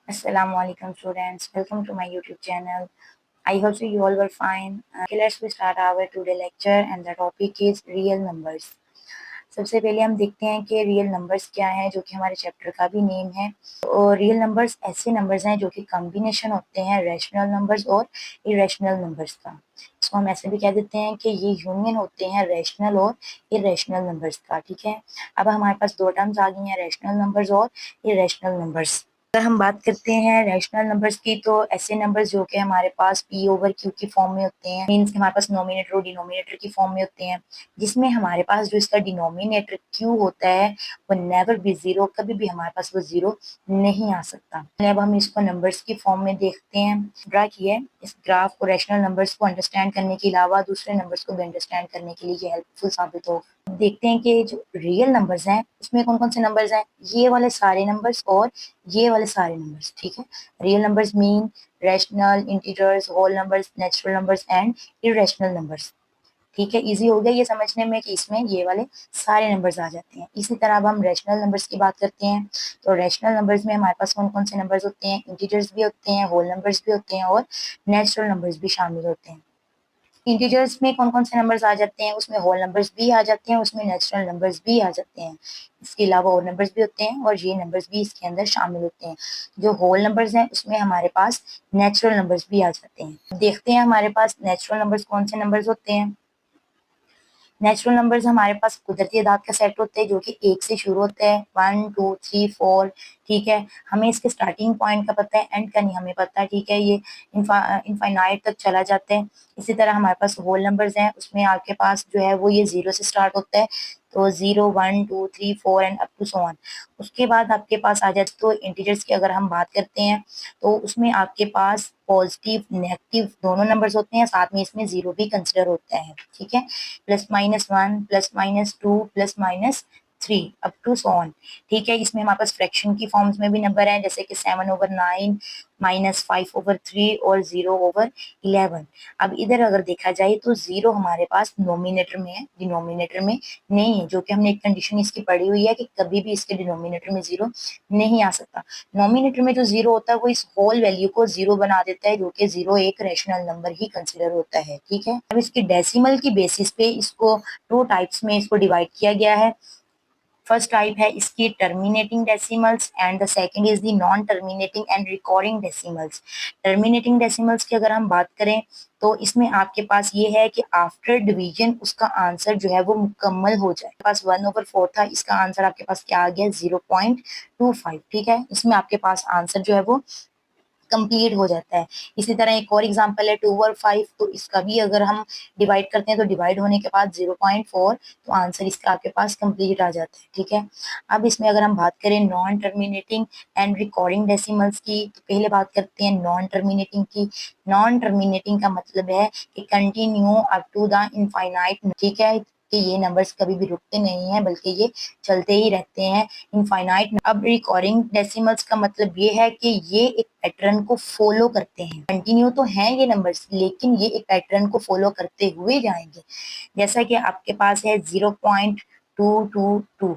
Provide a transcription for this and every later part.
Assalamualaikum students, welcome to my YouTube channel. I hope so you all were fine. Okay, let's we start our today lecture and the topic is real numbers. सबसे पहले हम देखते हैं कि real numbers क्या हैं, जो कि हमारे चैप्टर का भी नेम है। और रियल नंबर्स ऐसे नंबर्स हैं जो कि कॉम्बिनेशन होते हैं रैशनल नंबर्स और इरेशनल नंबर्स का। इसको हम ऐसे भी कह देते हैं कि ये यूनियन होते हैं रैशनल और इरेशनल नंबर्स का। ठीक है, अब हमारे पास दो टर्म्स आ गई हैं, रैशनल नंबर्स और इरेशनल नंबर्स। अगर हम बात करते हैं रैशनल नंबर्स की, तो ऐसे नंबर्स जो कि हमारे पास पी ओवर क्यू की फॉर्म में होते हैं, मीन्स हमारे पास नोमिनेटर और डिनोमिनेटर की फॉर्म में होते हैं, जिसमें हमारे पास जो इसका डिनोमिनेटर क्यू होता है वो नेवर बी जीरो, कभी भी हमारे पास वो जीरो नहीं आ सकता। अब हम इसको नंबर्स की फॉर्म में देखते हैं। ड्रा किया है इस ग्राफ को रैशनल नंबर्स को अंडरस्टैंड करने के अलावा दूसरे नंबर्स को भी अंडरस्टैंड करने के लिए ये हेल्पफुल साबित होगा। देखते हैं कि जो रियल नंबर्स हैं उसमें कौन कौन से नंबर्स हैं, ये वाले सारे नंबर्स और ये वाले सारे नंबर्स। ठीक है, real numbers mean rational, integers, whole numbers, natural numbers and irrational numbers. ठीक है, इजी हो गया ये समझने में कि इसमें ये वाले सारे नंबर्स आ जाते हैं। इसी तरह अब हम रैशनल नंबर्स की बात करते हैं, तो रैशनल नंबर्स में हमारे पास कौन कौन से नंबर्स होते हैं, इंटीजर्स भी होते हैं, होल नंबर्स भी होते हैं और नेचुरल नंबर्स भी शामिल होते हैं। इंटीजर्स में कौन कौन से नंबर्स आ जाते हैं, उसमें होल नंबर्स भी आ जाते हैं, उसमें नेचुरल नंबर्स भी आ जाते हैं। इसके अलावा और नंबर्स भी होते हैं और ये नंबर्स भी इसके अंदर शामिल होते हैं। जो होल नंबर्स हैं उसमें हमारे पास नेचुरल नंबर्स भी आ जाते हैं। देखते हैं हमारे पास नेचुरल नंबर्स कौन से नंबर्स होते हैं। नेचुरल नंबर्स हमारे पास कुदरती अदाद का सेट होते हैं जो कि एक से शुरू होते हैं, 1 2 3 4। ठीक है, हमें इसके स्टार्टिंग पॉइंट का पता है, एंड का नहीं हमें पता। ठीक है, ये इनफाइनाइट तक चला जाते हैं। इसी तरह हमारे पास होल नंबर्स हैं, उसमें आपके पास जो है वो ये जीरो से स्टार्ट होता है, तो 0 1 2 3 4 and up to so on. उसके बाद आपके पास आ जाते, तो इंटीजर्स की अगर हम बात करते हैं तो उसमें आपके पास पॉजिटिव नेगेटिव दोनों नंबर्स होते हैं, साथ में इसमें जीरो भी कंसिडर होता है। ठीक है, +-1 +-2 +-3 अप टू सो ऑन। ठीक है, इसमें हमारे पास फ्रैक्शन की फॉर्म्स में भी नंबर हैं, जैसे कि 7/9 -5/3 और 0/11। अब इधर अगर देखा जाए तो जीरो हमारे पास नोमिनेटर में है, डिनोमिनेटर में नहीं है, जो कि हमने एक कंडीशन इसकी पढ़ी हुई है कि कभी भी इसके डिनोमिनेटर में जीरो नहीं आ सकता। नोमिनेटर में जो जीरो होता है वो इस होल वैल्यू को जीरो बना देता है, जो कि जीरो एक रैशनल नंबर ही कंसिडर होता है। ठीक है, अब इसकी डेसिमल की बेसिस पे इसको टू टाइप्स में इसको डिवाइड किया गया है। फर्स्ट टाइप है इसकी terminating decimals and the second is the non terminating and recurring decimals. Terminating decimals की अगर हम बात करें तो इसमें आपके पास ये है कि आफ्टर डिवीजन उसका आंसर जो है वो मुकम्मल हो जाए। पास 1/4 था, इसका आंसर आपके पास क्या आ गया, 0.25। ठीक है, इसमें आपके पास आंसर जो है वो कंप्लीट हो जाता है। इसी तरह एक और एग्जांपल है 2/5, तो इसका भी अगर हम डिवाइड करते हैं तो डिवाइड होने के बाद 0.4, तो आंसर इसका आपके पास कंप्लीट आ जाता है। ठीक है, अब इसमें अगर हम बात करें non terminating and recurring decimals की, तो पहले बात करते हैं नॉन टर्मिनेटिंग की। नॉन टर्मिनेटिंग का मतलब है कि continue up to the infinite. ठीक है, कि ये नंबर्स कभी भी रुकते नहीं हैं बल्कि ये चलते ही रहते हैं इनफाइनाइट। अब रिकॉर्डिंग डेसिमल्स का मतलब ये है कि ये एक पैटर्न को फॉलो करते हैं, कंटिन्यू तो हैं ये नंबर्स लेकिन ये एक पैटर्न को फॉलो करते हुए जाएंगे। जैसा कि आपके पास है 0.222।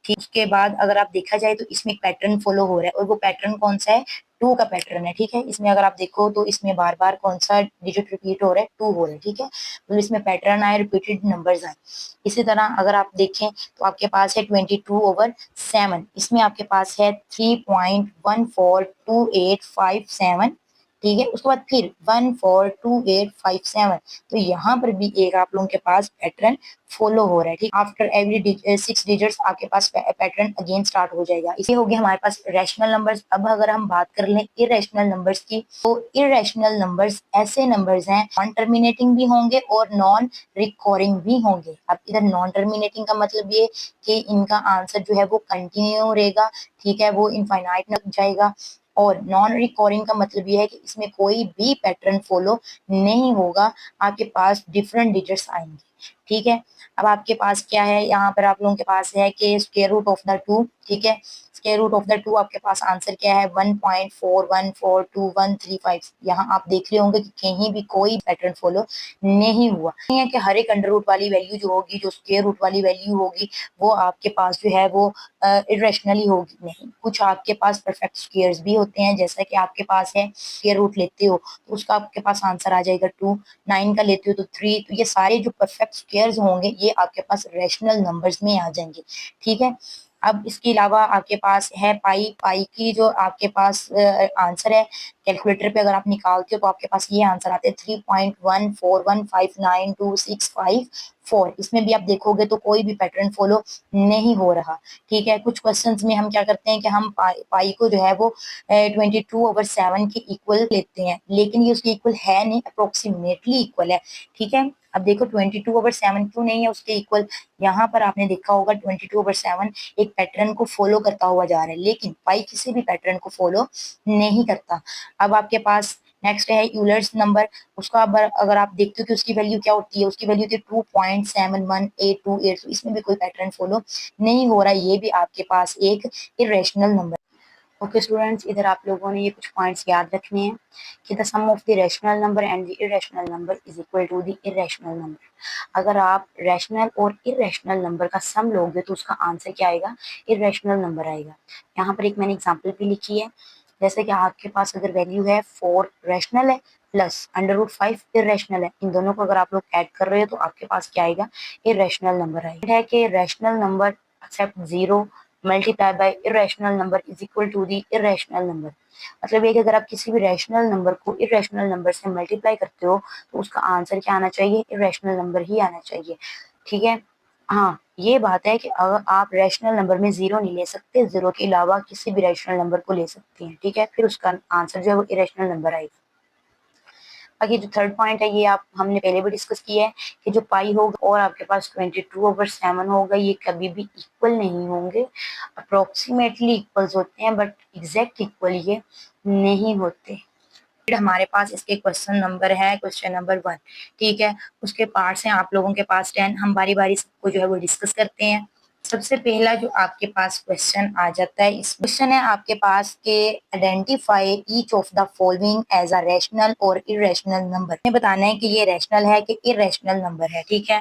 ठीक, उसके बाद अगर आप देखा जाए तो इसमें एक पैटर्न फॉलो हो रहा है, और वो पैटर्न कौन सा है, टू का पैटर्न है। ठीक है, इसमें अगर आप देखो तो इसमें बार बार कौन सा डिजिट रिपीट हो रहा है, टू हो रहा है। ठीक है, तो इसमें पैटर्न आए, रिपीटेड नंबर्स आए। इसी तरह अगर आप देखें तो आपके पास है 22/7, इसमें आपके पास है 3.142857। ठीक है, उसके बाद फिर 142857, तो यहाँ पर भी एक आप लोगों के पास पैटर्न फॉलो हो रहा है। ठीक, आफ्टर एवरी 6 डिजिट्स आपके पास पैटर्न अगेन स्टार्ट हो जाएगा। इसे हो गया हमारे पास रैशनल नंबर्स। अब अगर हम बात कर लें इरेशनल नंबर्स की, तो इरेशनल नंबर्स ऐसे नंबर्स हैं नॉन टर्मिनेटिंग भी होंगे और नॉन रिकॉर्डिंग भी होंगे। अब इधर नॉन टर्मिनेटिंग का मतलब ये कि इनका आंसर जो है वो कंटिन्यू रहेगा। ठीक है, वो इनफाइनाइट तक जाएगा। और नॉन रिकॉर्डिंग का मतलब ये है कि इसमें कोई भी पैटर्न फॉलो नहीं होगा, आपके पास डिफरेंट डिजिट्स आएंगे। ठीक है, अब आपके पास क्या है, यहाँ पर आप लोगों के पास है कि square root of the two. ठीक है, स्क्वायर रूट ऑफ द 2 आपके पास आंसर क्या है 1.41422135। यहाँ आप देख रहे होंगे कि कहीं भी कोई पैटर्न फॉलो नहीं हुआ। नहीं है कि हर एक अंडर रूट वाली वैल्यू जो होगी, जो स्क्वायर रूट वाली वैल्यू होगी, वो आपके पास जो है वो इरेशनली होगी। नहीं, कुछ आपके पास परफेक्ट स्क्वायर्स भी होते हैं, जैसा कि आपके पास है स्क्वायर रूट लेते हो तो उसका आपके पास आंसर आ जाएगा 2, 9 का लेते हो तो 3। तो ये सारे जो परफेक्ट स्क्वायर्स होंगे ये आपके पास रेशनल नंबर्स में आ जाएंगे, ठीक है। अब इसके अलावा आपके पास है पाई। पाई की जो आपके पास आंसर है कैलकुलेटर पे अगर आप निकालते हो तो आपके पास ये आंसर आते हैं 3.1415926554। इसमें भी आप देखोगे तो कोई भी पैटर्न फॉलो नहीं हो रहा, ठीक है। कुछ क्वेश्चंस में हम क्या करते हैं कि हम पाई को जो है वो 22/7 के इक्वल लेते हैं, लेकिन ये उसके इक्वल है नहीं, अप्रोक्सीमेटली इक्वल है, ठीक है। अब देखो 22/7 क्यों नहीं है उसके इक्वल। यहाँ पर आपने देखा होगा 22/7 एक पैटर्न को फॉलो करता हुआ जा रहा है, लेकिन पाई किसी भी पैटर्न को फॉलो नहीं करता। अब आपके पास नेक्स्ट है यूलर्स नंबर। उसका अगर आप देखते हो कि उसकी वैल्यू क्या होती है, उसकी वैल्यू होती है 2.718282। तो इसमें भी कोई पैटर्न फॉलो नहीं हो रहा, ये भी आपके पास एक इरेशनल नंबर। ओके स्टूडेंट्स, इधर आप लोगों ने ये कुछ पॉइंट्स याद रखने हैं कि the sum of the rational number and the irrational number is equal to the irrational number. अगर आप रैशनल और इरेशनल नंबर का सम लोगे तो उसका आंसर क्या आएगा, इरेशनल नंबर आएगा। यहाँ पर एक मैंने एग्जांपल भी लिखी है, जैसे कि आपके पास अगर वैल्यू है 4 रैशनल है प्लस √5 इरेशनल है, इन दोनों को अगर आप लोग ऐड कर रहे हो तो आपके पास क्या आएगा, इरेशनल नंबर आएगा। है कि rational number except 0 multiply by irrational number is equal to the irrational number. मतलब ये कि अगर आप किसी भी रैशनल नंबर को इरेशनल नंबर से मल्टीप्लाई करते हो तो उसका आंसर क्या आना चाहिए, इरेशनल नंबर ही आना चाहिए, ठीक है। हाँ, ये बात है कि अगर आप रैशनल नंबर में 0 नहीं ले सकते, 0 के अलावा किसी भी रैशनल नंबर को ले सकते हैं, ठीक है, फिर उसका आंसर जो है वो इरेशनल नंबर आएगा। बाकी जो थर्ड पॉइंट है ये आप हमने पहले भी डिस्कस किया है कि जो पाई होगा और आपके पास 22/7 होगा, ये कभी भी इक्वल नहीं होंगे। अप्रोक्सीमेटली इक्वल्स होते हैं बट एग्जैक्ट इक्वल ये नहीं होते। फिर हमारे पास इसके क्वेश्चन नंबर है क्वेश्चन नंबर 1, ठीक है। उसके पार्ट्स हैं आप लोगों के पास 10, हम बारी बारी सबको जो है वो डिस्कस करते हैं। सबसे पहला जो आपके पास क्वेश्चन आ जाता है, इस क्वेश्चन है आपके पास के identify each of the following as a rational और इरेशनल नंबर। हमें बताना है कि ये रैशनल है कि इरेशनल नंबर है, ठीक है।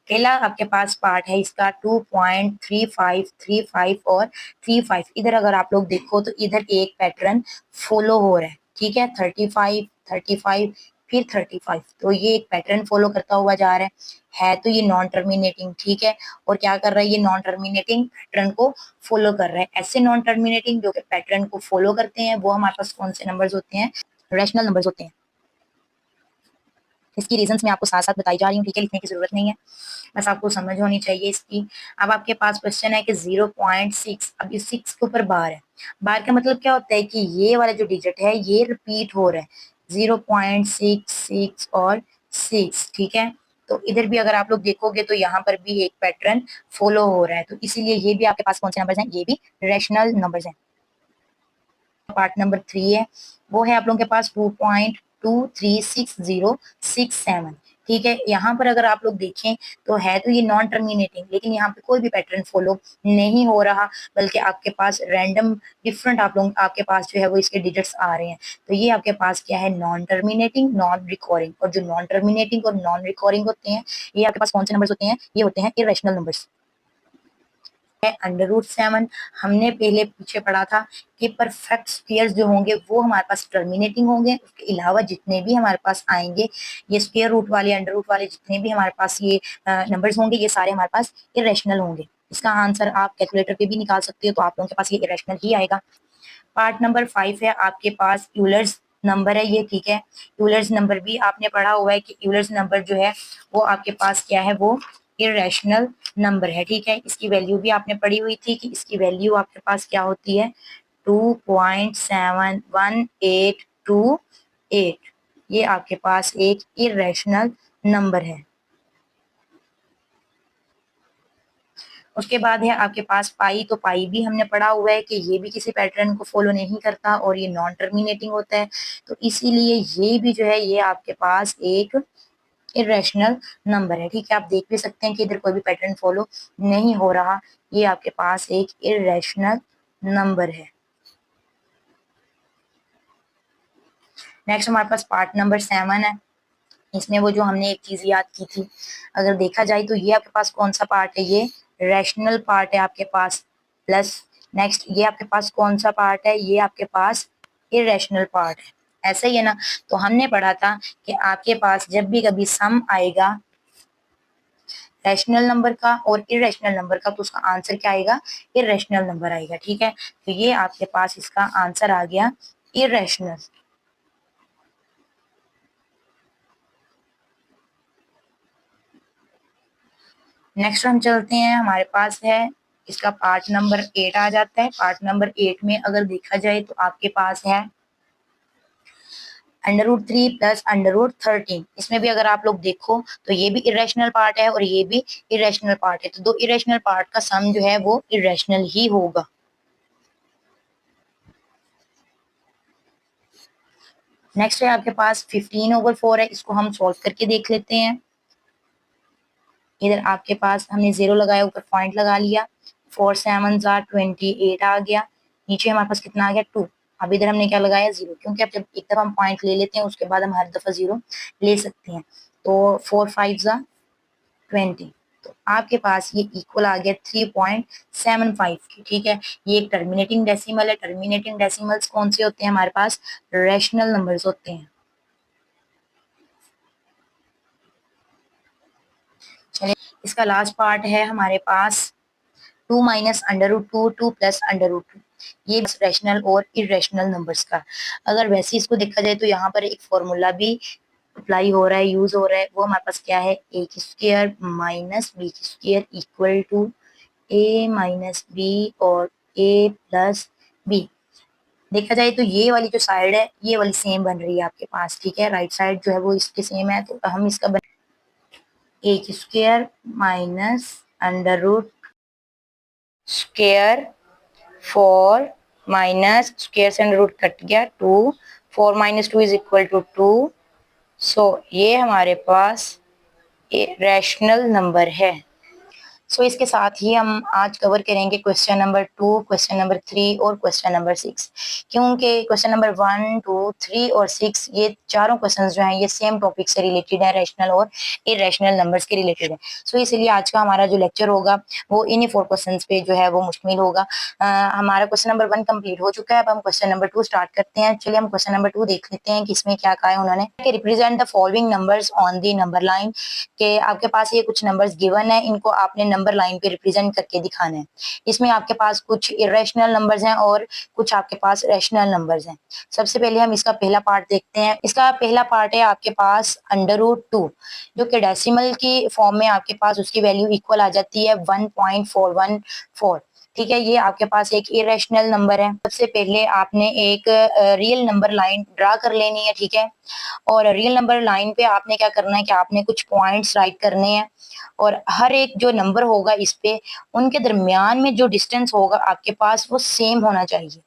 पहला आपके पास पार्ट है इसका 2.3535 और 35। इधर अगर आप लोग देखो तो इधर एक पैटर्न फॉलो हो रहा है, ठीक है। 35 35 फिर 35, तो ये एक पैटर्न फॉलो करता हुआ जा रहा है तो ये नॉन टर्मिनेटिंग, ठीक है। और क्या कर रहा है, ये नॉन टर्मिनेटिंग पैटर्न को फॉलो कर रहा है। ऐसे नॉन टर्मिनेटिंग जो कि पैटर्न को फॉलो करते हैं वो हमारे पास कौन से नंबर्स होते हैं, रैशनल नंबर्स होते हैं। इसकी रीजंस मैं आपको साथ साथ बताई जा रही हूँ, ठीक है, लिखने की जरूरत नहीं है, बस आपको समझ होनी चाहिए इसकी। अब आपके पास क्वेश्चन है कि 0.6, अब ये 6 के ऊपर बार है। बार का मतलब क्या होता है कि ये वाला जो डिजिट है ये रिपीट हो रहा है, 0.66 और 6, ठीक है। तो इधर भी अगर आप लोग देखोगे तो यहाँ पर भी एक पैटर्न फॉलो हो रहा है, तो इसीलिए ये भी आपके पास कौन से नंबर्स हैं, ये भी रैशनल नंबर्स हैं। पार्ट नंबर 3 है, वो है आप लोगों के पास 2.236067, ठीक है। यहाँ पर अगर आप लोग देखें तो है तो ये नॉन टर्मिनेटिंग, लेकिन यहाँ पे कोई भी पैटर्न फॉलो नहीं हो रहा, बल्कि आपके पास रैंडम डिफरेंट आप लोग आपके पास जो है वो इसके डिजिट्स आ रहे हैं। तो ये आपके पास क्या है, नॉन टर्मिनेटिंग नॉन रिकॉर्डिंग। और जो नॉन टर्मिनेटिंग और नॉन रिकॉर्डिंग होते हैं ये आपके पास कौन से नंबर्स होते हैं, ये होते हैं इरेशनल नंबर्स। √7 हमने पहले पीछे पढ़ा था कि परफेक्ट स्क्वायर्स जो होंगे वो हमारे पास टर्मिनेटिंग होंगे, उसके अलावा जितने भी हमारे पास आएंगे ये स्क्वायर रूट वाले अंडर रूट वाले जितने भी हमारे पास ये नंबर्स होंगे ये सारे हमारे पास इरेशनल होंगे। इसका आंसर आप कैलकुलेटर पे भी निकाल सकते हो, तो आप लोगों के पास ये इरेशनल ही आएगा। पार्ट नंबर 5 है आपके पास यूलर्स नंबर है ये, ठीक है। यूलर्स नंबर भी आपने पढ़ा हुआ है कि यूलर्स नंबर जो है वो आपके पास क्या है, वो इरेशनल नंबर है, ठीक है। इसकी वैल्यू भी आपने पढ़ी हुई थी कि इसकी वैल्यू आपके पास क्या होती है, 2.71828। ये आपके पास एक इरेशनल नंबर है। उसके बाद है आपके पास पाई, तो पाई भी हमने पढ़ा हुआ है कि ये भी किसी पैटर्न को फॉलो नहीं करता और ये नॉन टर्मिनेटिंग होता है, तो इसीलिए ये भी जो है ये आपके पास एक इरेशनल नंबर है, ठीक है। आप देख भी सकते हैं कि इधर कोई भी पैटर्न फॉलो नहीं हो रहा, ये आपके पास एक इरेशनल नंबर है। नेक्स्ट हमारे पास पार्ट नंबर 7 है। इसमें वो जो हमने एक चीज याद की थी, अगर देखा जाए तो ये आपके पास कौन सा पार्ट है, ये रैशनल पार्ट है आपके पास, प्लस नेक्स्ट ये आपके पास कौन सा पार्ट है, ये आपके पास इरेशनल पार्ट है। ऐसा ही है ना। तो हमने पढ़ा था कि आपके पास जब भी कभी सम आएगा रैशनल नंबर का और इरेशनल नंबर का, तो उसका आंसर क्या आएगा, इरेशनल नंबर आएगा। ठीक है, तो ये आपके पास इसका आंसर आ गया इरेशनल। नेक्स्ट हम चलते हैं, हमारे पास है इसका पार्ट नंबर 8 आ जाता है। पार्ट नंबर 8 में अगर देखा जाए तो आपके पास है √3 प्लस √13। इसमें भी अगर आप लोग देखो तो ये भी इरेशनल पार्ट है और ये भी इरेशनल पार्ट है, तो दो इरेशनल पार्ट का सम जो है वो इरेशनल ही होगा। नेक्स्ट है आपके पास 15/4 है, इसको हम सॉल्व करके देख लेते हैं। इधर आपके पास हमने 0 लगाया, ऊपर पॉइंट लगा लिया, 4 7 28 आ गया, नीचे हमारे पास कितना आ गया 2। अब इधर हमने क्या लगाया 0, क्योंकि अब जब एक दफा हम पॉइंट ले लेते हैं उसके बाद हम हर दफा 0 ले सकते हैं। तो 4 5 20, तो आपके पास ये इक्वल आ गया 3.75 की। ठीक है, ये एक टर्मिनेटिंग डेसिमल है। टर्मिनेटिंग डेसिमल्स कौन से होते हैं, हमारे पास रैशनल नंबर्स होते हैं। चलिए, इसका लास्ट पार्ट है हमारे पास 2 माइनस √2, 2 प्लस √2। ये रैशनल और इरेशनल नंबर्स का। अगर वैसे इसको देखा जाए तो यहाँ पर एक फॉर्मूला भी अप्लाई हो रहा है, यूज हो रहा है। वो हमारे पास क्या है, A square minus B square equal to A minus B और ए प्लस बी। देखा जाए तो ये वाली जो साइड है ये वाली सेम बन रही है आपके पास। ठीक है, राइट साइड जो है वो इसके सेम है, तो हम इसका A square minus √ square 4 minus square से √ कट गया 2, 4 minus 2 is equal to 2। So ये हमारे पास रैशनल नंबर है। सो इसके साथ ही हम आज कवर करेंगे क्वेश्चन नंबर 2, क्वेश्चन नंबर 3 और क्वेश्चन नंबर 6, क्योंकि क्वेश्चन नंबर 1, 2, 3 और 6 ये चारों क्वेश्चंस जो हैं ये सेम टॉपिक से रिलेटेड है, रैशनल और इरेशनल नंबर्स के रिलेटेड है। सो इसलिए आज का हमारा जो लेक्चर होगा वो इन्हीं 4 क्वेश्चन पे जो है वो मुश्तमिल होगा। हमारा क्वेश्चन नंबर 1 कंप्लीट हो चुका है, अब हम क्वेश्चन नंबर 2 स्टार्ट करते हैं। चलिए हम क्वेश्चन नंबर 2 देख लेते हैं कि इसमें क्या कहा है उन्होंने। Represent the following numbers on the number line, के आपके पास ये कुछ नंबर्स गिवन है, इनको आपने नंबर लाइन पे रिप्रेजेंट करके दिखाना है। इसमें आपके पास कुछ इरेशनल नंबर्स हैं और कुछ आपके पास रैशनल नंबर्स हैं। सबसे पहले हम इसका पहला पार्ट देखते हैं। इसका पहला पार्ट है आपके पास √2, जो कि डेसिमल की फॉर्म में आपके पास उसकी वैल्यू इक्वल आ जाती है 1.414। ठीक है, ये आपके पास एक इरेशनल नंबर है। सबसे पहले आपने एक रियल नंबर लाइन ड्रा कर लेनी है। ठीक है, और रियल नंबर लाइन पे आपने क्या करना है कि आपने कुछ पॉइंट्स राइट करने हैं और हर एक जो नंबर होगा इस पे उनके दरमियान में जो डिस्टेंस होगा आपके पास वो सेम होना चाहिए।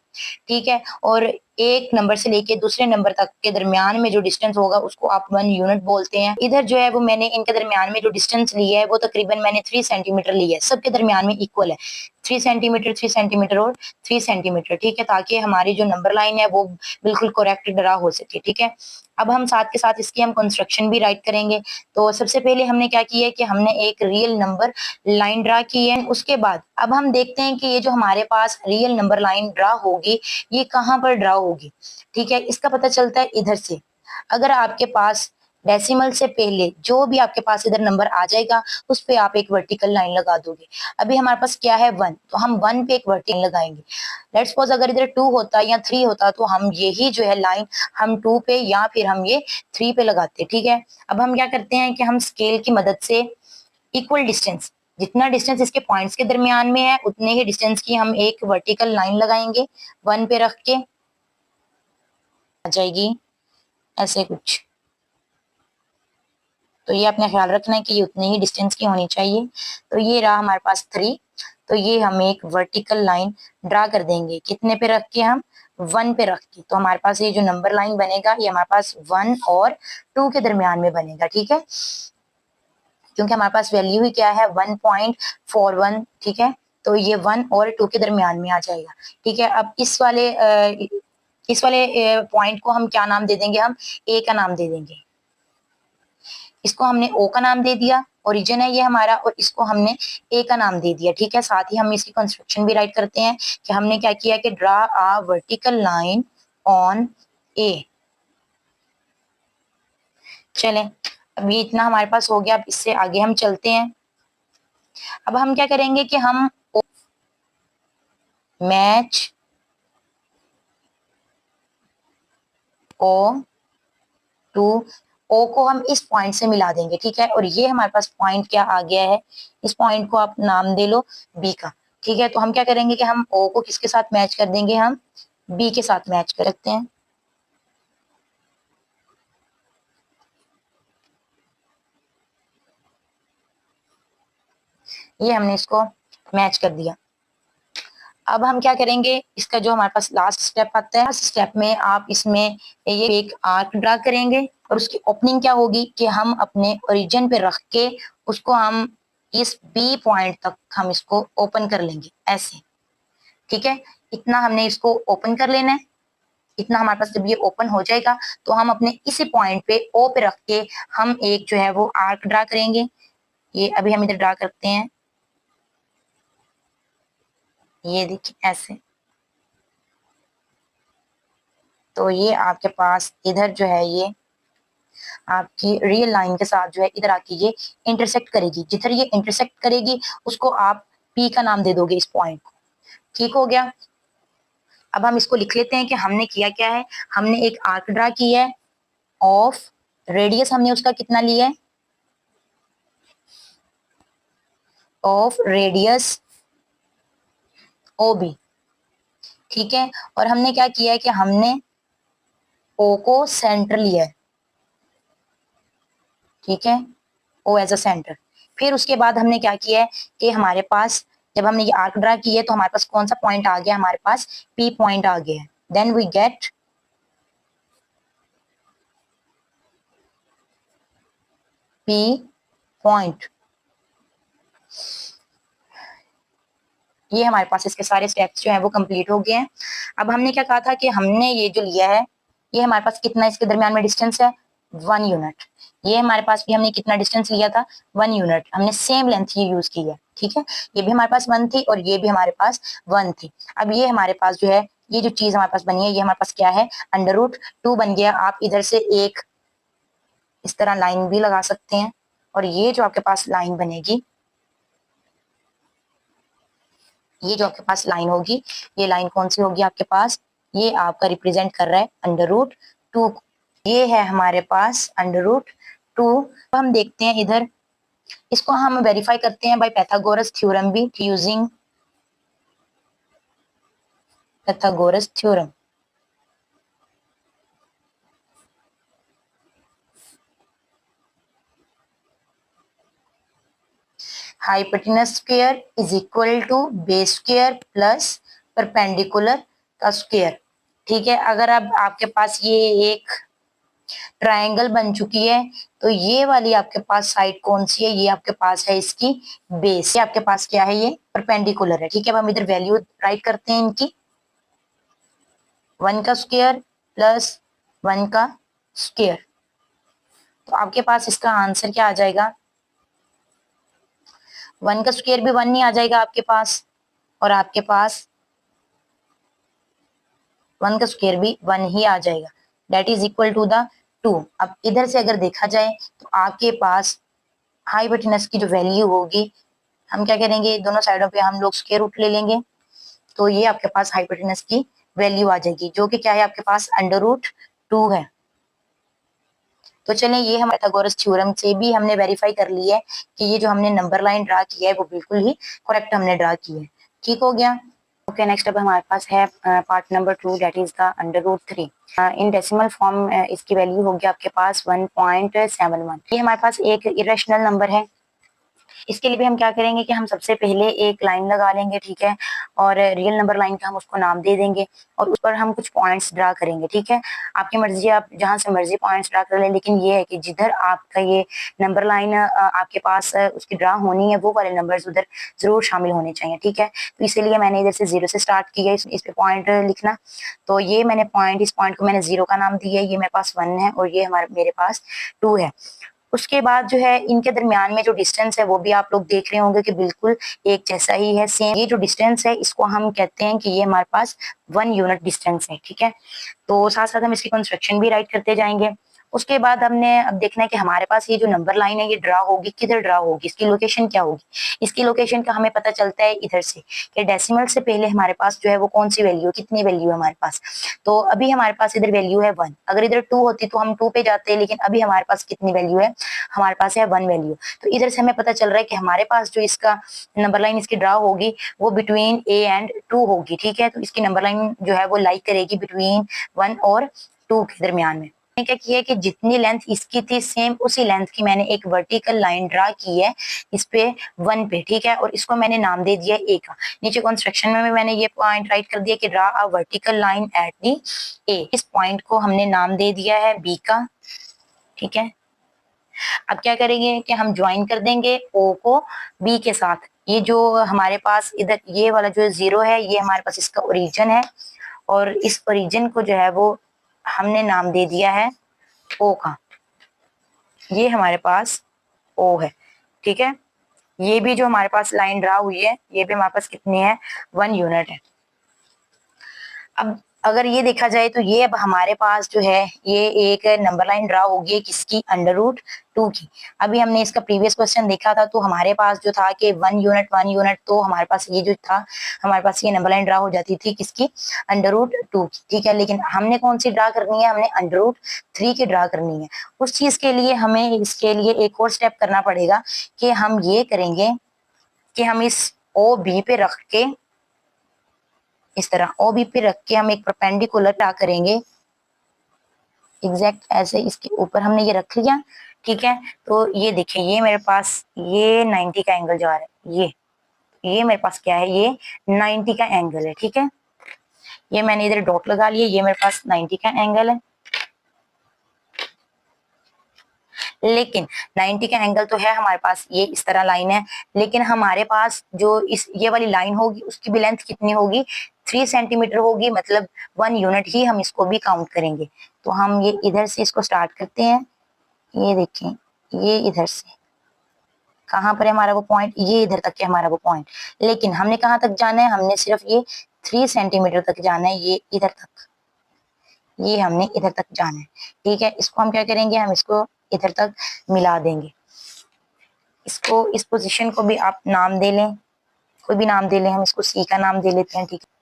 ठीक है, और एक नंबर से लेके दूसरे नंबर तक के दरमियान में जो डिस्टेंस होगा उसको आप 1 यूनिट बोलते हैं। इधर जो है वो मैंने इनके दरमियान में जो डिस्टेंस लिया है वो तकरीबन मैंने 3 सेंटीमीटर लिया है, सबके दरमियान में इक्वल है 3 सेंटीमीटर, 3 सेंटीमीटर और 3 सेंटीमीटर। ठीक है, ताकि हमारी जो नंबर लाइन है वो बिल्कुल करेक्ट ड्रा हो सके। ठीक है, अब हम साथ के साथ इसकी हम कंस्ट्रक्शन भी राइट करेंगे। तो सबसे पहले हमने क्या किया है कि हमने एक रियल नंबर लाइन ड्रा की है। उसके बाद अब हम देखते हैं कि ये जो हमारे पास रियल नंबर लाइन ड्रा होगी ये कहाँ पर ड्रा होगी। ठीक है, इसका पता चलता है इधर से। अगर आपके पास डेसिमल से पहले जो भी आपके पास इधर नंबर आ जाएगा उस पे आप एक वर्टिकल लाइन लगा दोगे। अभी हमारे पास क्या है 1, तो हम 1 पे एक वर्टिकल लगाएंगे। लेट्स सपोज अगर इधर 2 होता या 3 होता तो हम यही जो है लाइन हम 2 पे या फिर हम ये 3 पे लगाते। ठीक है, अब हम क्या करते हैं कि हम स्केल की मदद से इक्वल डिस्टेंस, जितना डिस्टेंस इसके पॉइंट्स के दरमियान में है उतने ही डिस्टेंस की हम एक वर्टिकल लाइन लगाएंगे 1 पे रख के। आ जाएगी ऐसे कुछ, तो ये अपना ख्याल रखना है कि ये उतने ही डिस्टेंस की होनी चाहिए। तो ये रहा हमारे पास 3, तो ये हम एक वर्टिकल लाइन ड्रा कर देंगे कितने पे रख के, हम 1 पे रख के। तो हमारे पास ये जो नंबर लाइन बनेगा ये हमारे पास 1 और 2 के दरमियान में बनेगा। ठीक है, क्योंकि हमारे पास वैल्यू ही क्या है 1.41। ठीक है, तो ये 1 और 2 के दरमियान में आ जाएगा। ठीक है, अब इस वाले पॉइंट को हम क्या नाम दे देंगे, हम ए का नाम दे देंगे। इसको हमने ओ का नाम दे दिया, ओरिजिन है ये हमारा, और इसको हमने ए का नाम दे दिया। ठीक है, साथ ही हम इसकी कंस्ट्रक्शन भी राइट करते हैं कि हमने क्या किया कि draw a vertical line on A. चलें, अब ये इतना हमारे पास हो गया। अब इससे आगे हम चलते हैं। अब हम क्या करेंगे कि हम मैच ओ टू ओ को हम इस पॉइंट से मिला देंगे। ठीक है, और ये हमारे पास पॉइंट क्या आ गया है, इस पॉइंट को आप नाम दे लो बी का। ठीक है, तो हम क्या करेंगे कि हम ओ को किसके साथ मैच कर देंगे, हम बी के साथ मैच कर सकते हैं। ये हमने इसको मैच कर दिया। अब हम क्या करेंगे, इसका जो हमारे पास लास्ट स्टेप आता है, स्टेप में आप इसमें ये एक आर्क ड्रा करेंगे, और उसकी ओपनिंग क्या होगी कि हम अपने ओरिजिन पे रख के उसको हम इस बी पॉइंट तक हम इसको ओपन कर लेंगे ऐसे। ठीक है, इतना हमने इसको ओपन कर लेना है। इतना हमारे पास जब ये ओपन हो जाएगा तो हम अपने इसी पॉइंट पे ओ पे रख के हम एक जो है वो आर्क ड्रा करेंगे। ये अभी हम इधर ड्रा करते हैं, ये देखिए ऐसे। तो ये आपके पास इधर जो है ये आपकी रियल लाइन के साथ जो है इधर आके ये इंटरसेक्ट करेगी। जिधर ये इंटरसेक्ट करेगी उसको आप पी का नाम दे दोगे इस पॉइंट को। ठीक हो गया। अब हम इसको लिख लेते हैं कि हमने किया क्या है। हमने एक आर्क ड्रा किया है ऑफ रेडियस, हमने उसका कितना लिया है, ऑफ रेडियस ओ बी। ठीक है, और हमने क्या किया है कि हमने ओ को सेंटर लिया है। ठीक है, ओ एज अ सेंटर। फिर उसके बाद हमने क्या किया है कि हमारे पास जब हमने ये आर्क ड्रा किया है तो हमारे पास कौन सा पॉइंट आ गया, हमारे पास पी पॉइंट आ गया है। Then we get P point. ये हमारे पास इसके सारे स्टेप्स जो है वो कंप्लीट हो गए हैं। अब हमने क्या कहा था कि हमने ये जो लिया है, ये हमारे पास कितना इसके दरमियान में डिस्टेंस है, 1 यूनिट। ये हमारे पास भी हमने कितना डिस्टेंस लिया था, 1 यूनिट। हमने सेम लेंथ ये यूज की है। ठीक है, ये भी हमारे पास 1 थी और ये भी हमारे पास 1 थी। अब ये हमारे पास जो है, ये जो चीज हमारे पास बनी है, ये हमारे पास क्या है, √2 बन गया। आप इधर से एक इस तरह लाइन भी लगा सकते हैं, और ये जो आपके पास लाइन बनेगी, ये जो आपके पास लाइन होगी, ये लाइन कौन सी होगी आपके पास, ये आपका रिप्रेजेंट कर रहा है √2। ये है हमारे पास √2। हम देखते हैं इधर, इसको हम वेरीफाई करते हैं बाय पैथागोरस थ्योरम भी, using Pythagoras theorem. Hypotenuse square is equal to base square plus perpendicular का स्क्वायर। ठीक है, अगर अब आपके पास ये एक ट्रायंगल बन चुकी है, तो ये वाली आपके पास साइड कौन सी है, ये आपके पास है इसकी बेस। ये आपके पास क्या है, ये परपेंडिकुलर है। ठीक है, अब हम इधर वैल्यू राइट करते हैं इनकी, 1 का स्क्वायर प्लस 1 का स्क्वायर। तो आपके पास इसका आंसर क्या आ जाएगा, 1 का स्क्वायर भी 1 ही आ जाएगा आपके पास, और आपके पास 1 का स्क्वायर भी 1 ही आ जाएगा। That is equal to the 2। अब इधर से अगर देखा जाए तो आपके पास हाइपोटेनस की जो वैल्यू होगी, हम क्या करेंगे, दोनों साइडों पे हम लोग स्क्वायर रूट ले लेंगे। तो ये आपके पास हाइपोटेनस की वैल्यू आ जाएगी, जो कि क्या है आपके पास √2 है। तो चलें, ये हम पाइथागोरस थ्योरम से भी हमने वेरीफाई कर लिया है कि ये जो हमने नंबर लाइन ड्रा किया है वो बिल्कुल ही करेक्ट हमने ड्रा की है। ठीक हो गया। ओके, नेक्स्ट अब हमारे पास है part number 2, that is the √3। In decimal form इसकी वैल्यू होगी आपके पास 1.71। ये हमारे पास एक इरेशनल नंबर है। इसके लिए भी हम क्या करेंगे कि हम सबसे पहले एक लाइन लगा लेंगे, ठीक है, और रियल नंबर लाइन का हम उसको नाम दे देंगे और उस पर हम कुछ पॉइंट्स ड्रा करेंगे, ठीक है। आपकी मर्जी, आप जहां से मर्जी पॉइंट्स ड्रा कर लें, लेकिन ये है कि जिधर आपका ये नंबर लाइन आपके पास उसकी ड्रा होनी है, वो वाले नंबर्स उधर जरूर शामिल होने चाहिए, ठीक है। तो इसीलिए मैंने इधर से 0 से स्टार्ट किया इस पे पॉइंट लिखना। तो ये मैंने इस पॉइंट को मैंने 0 का नाम दिया है, ये मेरे पास 1 है और ये मेरे पास 2 है। उसके बाद जो है इनके दरमियान में जो डिस्टेंस है वो भी आप लोग देख रहे होंगे कि बिल्कुल एक जैसा ही है, सेम। ये जो डिस्टेंस है इसको हम कहते हैं कि ये हमारे पास 1 यूनिट डिस्टेंस है, ठीक है। तो साथ साथ हम इसकी कंस्ट्रक्शन भी राइट करते जाएंगे। उसके बाद हमने अब देखना है कि हमारे पास ये जो नंबर लाइन है ये ड्रा होगी किधर, ड्रा होगी, इसकी लोकेशन क्या होगी। इसकी लोकेशन का हमें पता चलता है इधर से कि डेसिमल से पहले हमारे पास जो है वो कौन सी वैल्यू, कितनी वैल्यू है हमारे पास। तो अभी हमारे पास इधर वैल्यू है 1, अगर इधर 2 होती तो हम 2 पे जाते हैं, लेकिन अभी हमारे पास कितनी वैल्यू है, हमारे पास है 1 वैल्यू। तो इधर से हमें पता चल रहा है कि हमारे पास जो इसका नंबर लाइन इसकी ड्रा होगी वो बिटवीन A एंड 2 होगी, ठीक है। तो इसकी नंबर लाइन जो है वो लाइक करेगी बिटवीन 1 और 2 के दरमियान में। क्या किया कि जितनी लेंथ इसकी थी सेम उसी लेंथ की मैंने एक वर्टिकल लाइन ड्रा की है इस पे 1 पे, ठीक है, और इसको मैंने नाम दे दिया A का। नीचे कंस्ट्रक्शन में मैंने ये पॉइंट राइट कर दिया कि draw a vertical line at the A। इस पॉइंट को हमने नाम दे दिया है B का, ठीक है। अब क्या करेंगे कि हम ज्वाइन कर देंगे O को B के साथ। ये जो हमारे पास इधर ये वाला जो 0 है ये हमारे पास इसका ओरिजिन है और इस ओरिजिन को जो है वो हमने नाम दे दिया है O का। ये हमारे पास O है, ठीक है। ये भी जो हमारे पास लाइन ड्रा हुई है ये भी हमारे पास कितनी है, 1 यूनिट है। अब अगर ये देखा जाए तो ये अब हमारे पास जो है ये एक नंबर लाइन ड्रा होगी किसकी, √2 की। अभी हमने इसका प्रीवियस क्वेश्चन देखा था तो हमारे पास जो था कि 1 यूनिट 1 यूनिट, तो हमारे पास ये जो था हमारे पास ये नंबर लाइन ड्रा हो जाती थी किसकी, √2 की, ठीक है। लेकिन हमने कौन सी ड्रा करनी है, हमने √3 की ड्रा करनी है। उस चीज के लिए हमें इसके लिए एक और स्टेप करना पड़ेगा कि हम ये करेंगे कि हम इस OB पे रख के, इस तरह OB पे रख के हम एक परपेंडिकुलर ड्रा करेंगे एग्जैक्ट ऐसे इसके ऊपर हमने ये रख लिया, ठीक है। तो ये देखिए ये मेरे पास ये 90 का एंगल जा रहा है, ये मेरे पास क्या है, ये 90 का एंगल है, ठीक है। ये मैंने इधर डॉट लगा लिया, ये मेरे पास 90 का एंगल है। लेकिन 90 का एंगल तो है हमारे पास, ये इस तरह लाइन है, लेकिन हमारे पास जो ये वाली लाइन होगी उसकी भी लेंथ कितनी होगी, 3 सेंटीमीटर होगी, मतलब 1 यूनिट ही हम इसको भी काउंट करेंगे। तो हम ये इधर से इसको स्टार्ट करते हैं, ये देखें ये इधर से कहाँ पर है हमारा वो पॉइंट, ये इधर तक है हमारा वो पॉइंट। लेकिन हमने कहाँ तक जाना है, हमने सिर्फ ये 3 सेंटीमीटर तक जाना है, ये इधर तक, ये हमने इधर तक जाना है, ठीक है। इसको हम क्या करेंगे, हम इसको इधर तक मिला देंगे। इसको इस पोजीशन को भी आप नाम दे लें, कोई भी नाम दे लें, हम इसको C का नाम दे लेते हैं, ठीक है।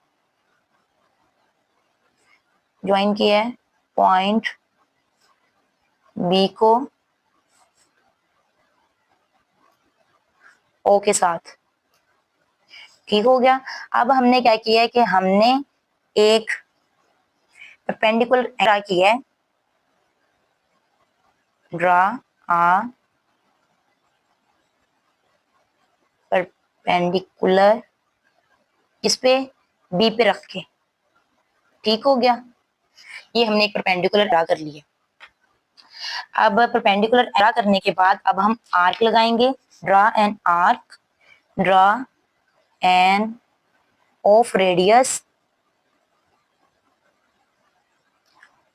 ज्वाइन किया है पॉइंट B को O के साथ, ठीक हो गया। अब हमने क्या किया है कि हमने एक परपेंडिकुलर ड्रा किया है, ड्रा आ परपेंडिकुलर किस पे, B पे रख के, ठीक हो गया। ये हमने एक परपेंडिकुलर ड्रा कर लिया। अब परपेंडिकुलर ड्रा करने के बाद अब हम आर्क लगाएंगे, draw an arc, draw N of radius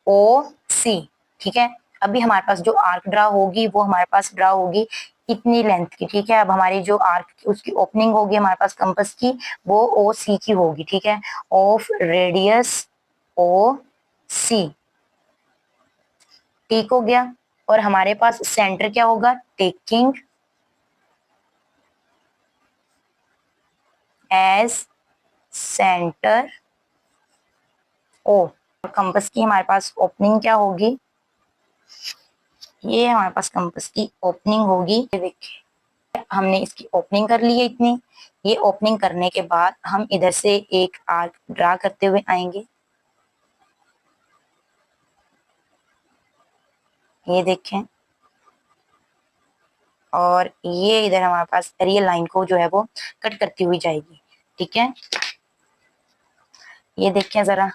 OC, ठीक है। अभी हमारे पास जो आर्क ड्रा होगी वो हमारे पास ड्रा होगी इतनी लेंथ की, ठीक है। अब हमारी जो आर्क की उसकी ओपनिंग होगी हमारे पास कंपास की, वो OC की होगी, ठीक है, ऑफ रेडियस OC, ठीक हो गया। और हमारे पास सेंटर क्या होगा, टेकिंग एज सेंटर O। और कंपास की हमारे पास ओपनिंग क्या होगी, ये हमारे पास कंपास की ओपनिंग होगी, ये देखिए हमने इसकी ओपनिंग कर ली है इतनी। ये ओपनिंग करने के बाद हम इधर से एक आर्क ड्रा करते हुए आएंगे, ये देखें और ये इधर हमारे पास रियल लाइन को जो है वो कट करती हुई जाएगी। ठीक है, ये देखिए जरा,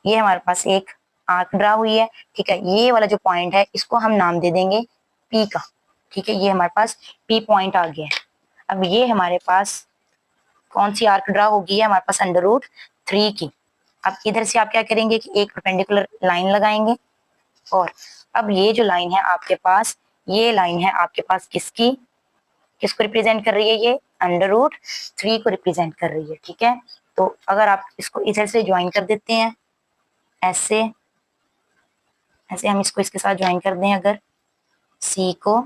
ये हमारे पास एक आर्क ड्रा हुई है। ठीक है, ये वाला जो पॉइंट है इसको हम नाम दे देंगे पी का। ठीक है, ये हमारे पास पी पॉइंट आ गया है। अब ये हमारे पास कौन सी आर्क ड्रा होगी है हमारे पास √3 की। अब इधर से आप क्या करेंगे कि एक परपेंडिकुलर लाइन लगाएंगे, और अब ये जो लाइन है आपके पास, ये लाइन है आपके पास किसकी, किसको रिप्रेजेंट कर रही है, ये √3 को रिप्रेजेंट कर रही है। ठीक है, तो अगर आप इसको इधर से ज्वाइन कर देते हैं, ऐसे ऐसे हम इसको इसके साथ ज्वाइन कर दें, अगर सी को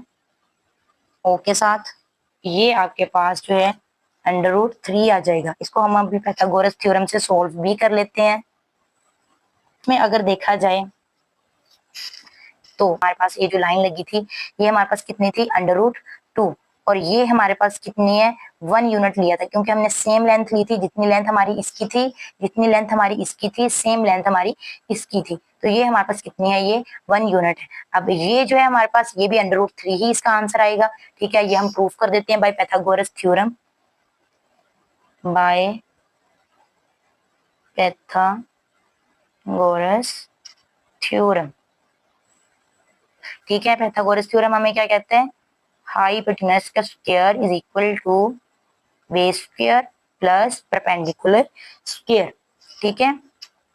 ओ के साथ, ये आपके पास जो है √3 आ जाएगा। इसको हम अभी पाइथागोरस थ्योरम से सोल्व भी कर लेते हैं। इसमें अगर देखा जाए तो हमारे पास ये जो लाइन लगी थी, ये हमारे पास कितनी थी, √2, और ये हमारे पास कितनी है, 1 यूनिट लिया था, क्योंकि हमने सेम लेंथ ली थी, जितनी लेंथ हमारी इसकी थी, जितनी लेंथ हमारी इसकी थी, सेम लेंथ हमारी इसकी थी। तो ये हमारे पास कितनी है, ये 1 यूनिट है। अब ये जो है हमारे पास, ये भी √3 ही इसका आंसर आएगा। ठीक है, ये हम प्रूफ कर देते हैं by Pythagoras theorem, by Pythagoras theorem. ठीक है, पाइथागोरस थ्योरम हमें क्या कहते हैं, हाइपोटेनस का square is equal to base square plus perpendicular square. ठीक है,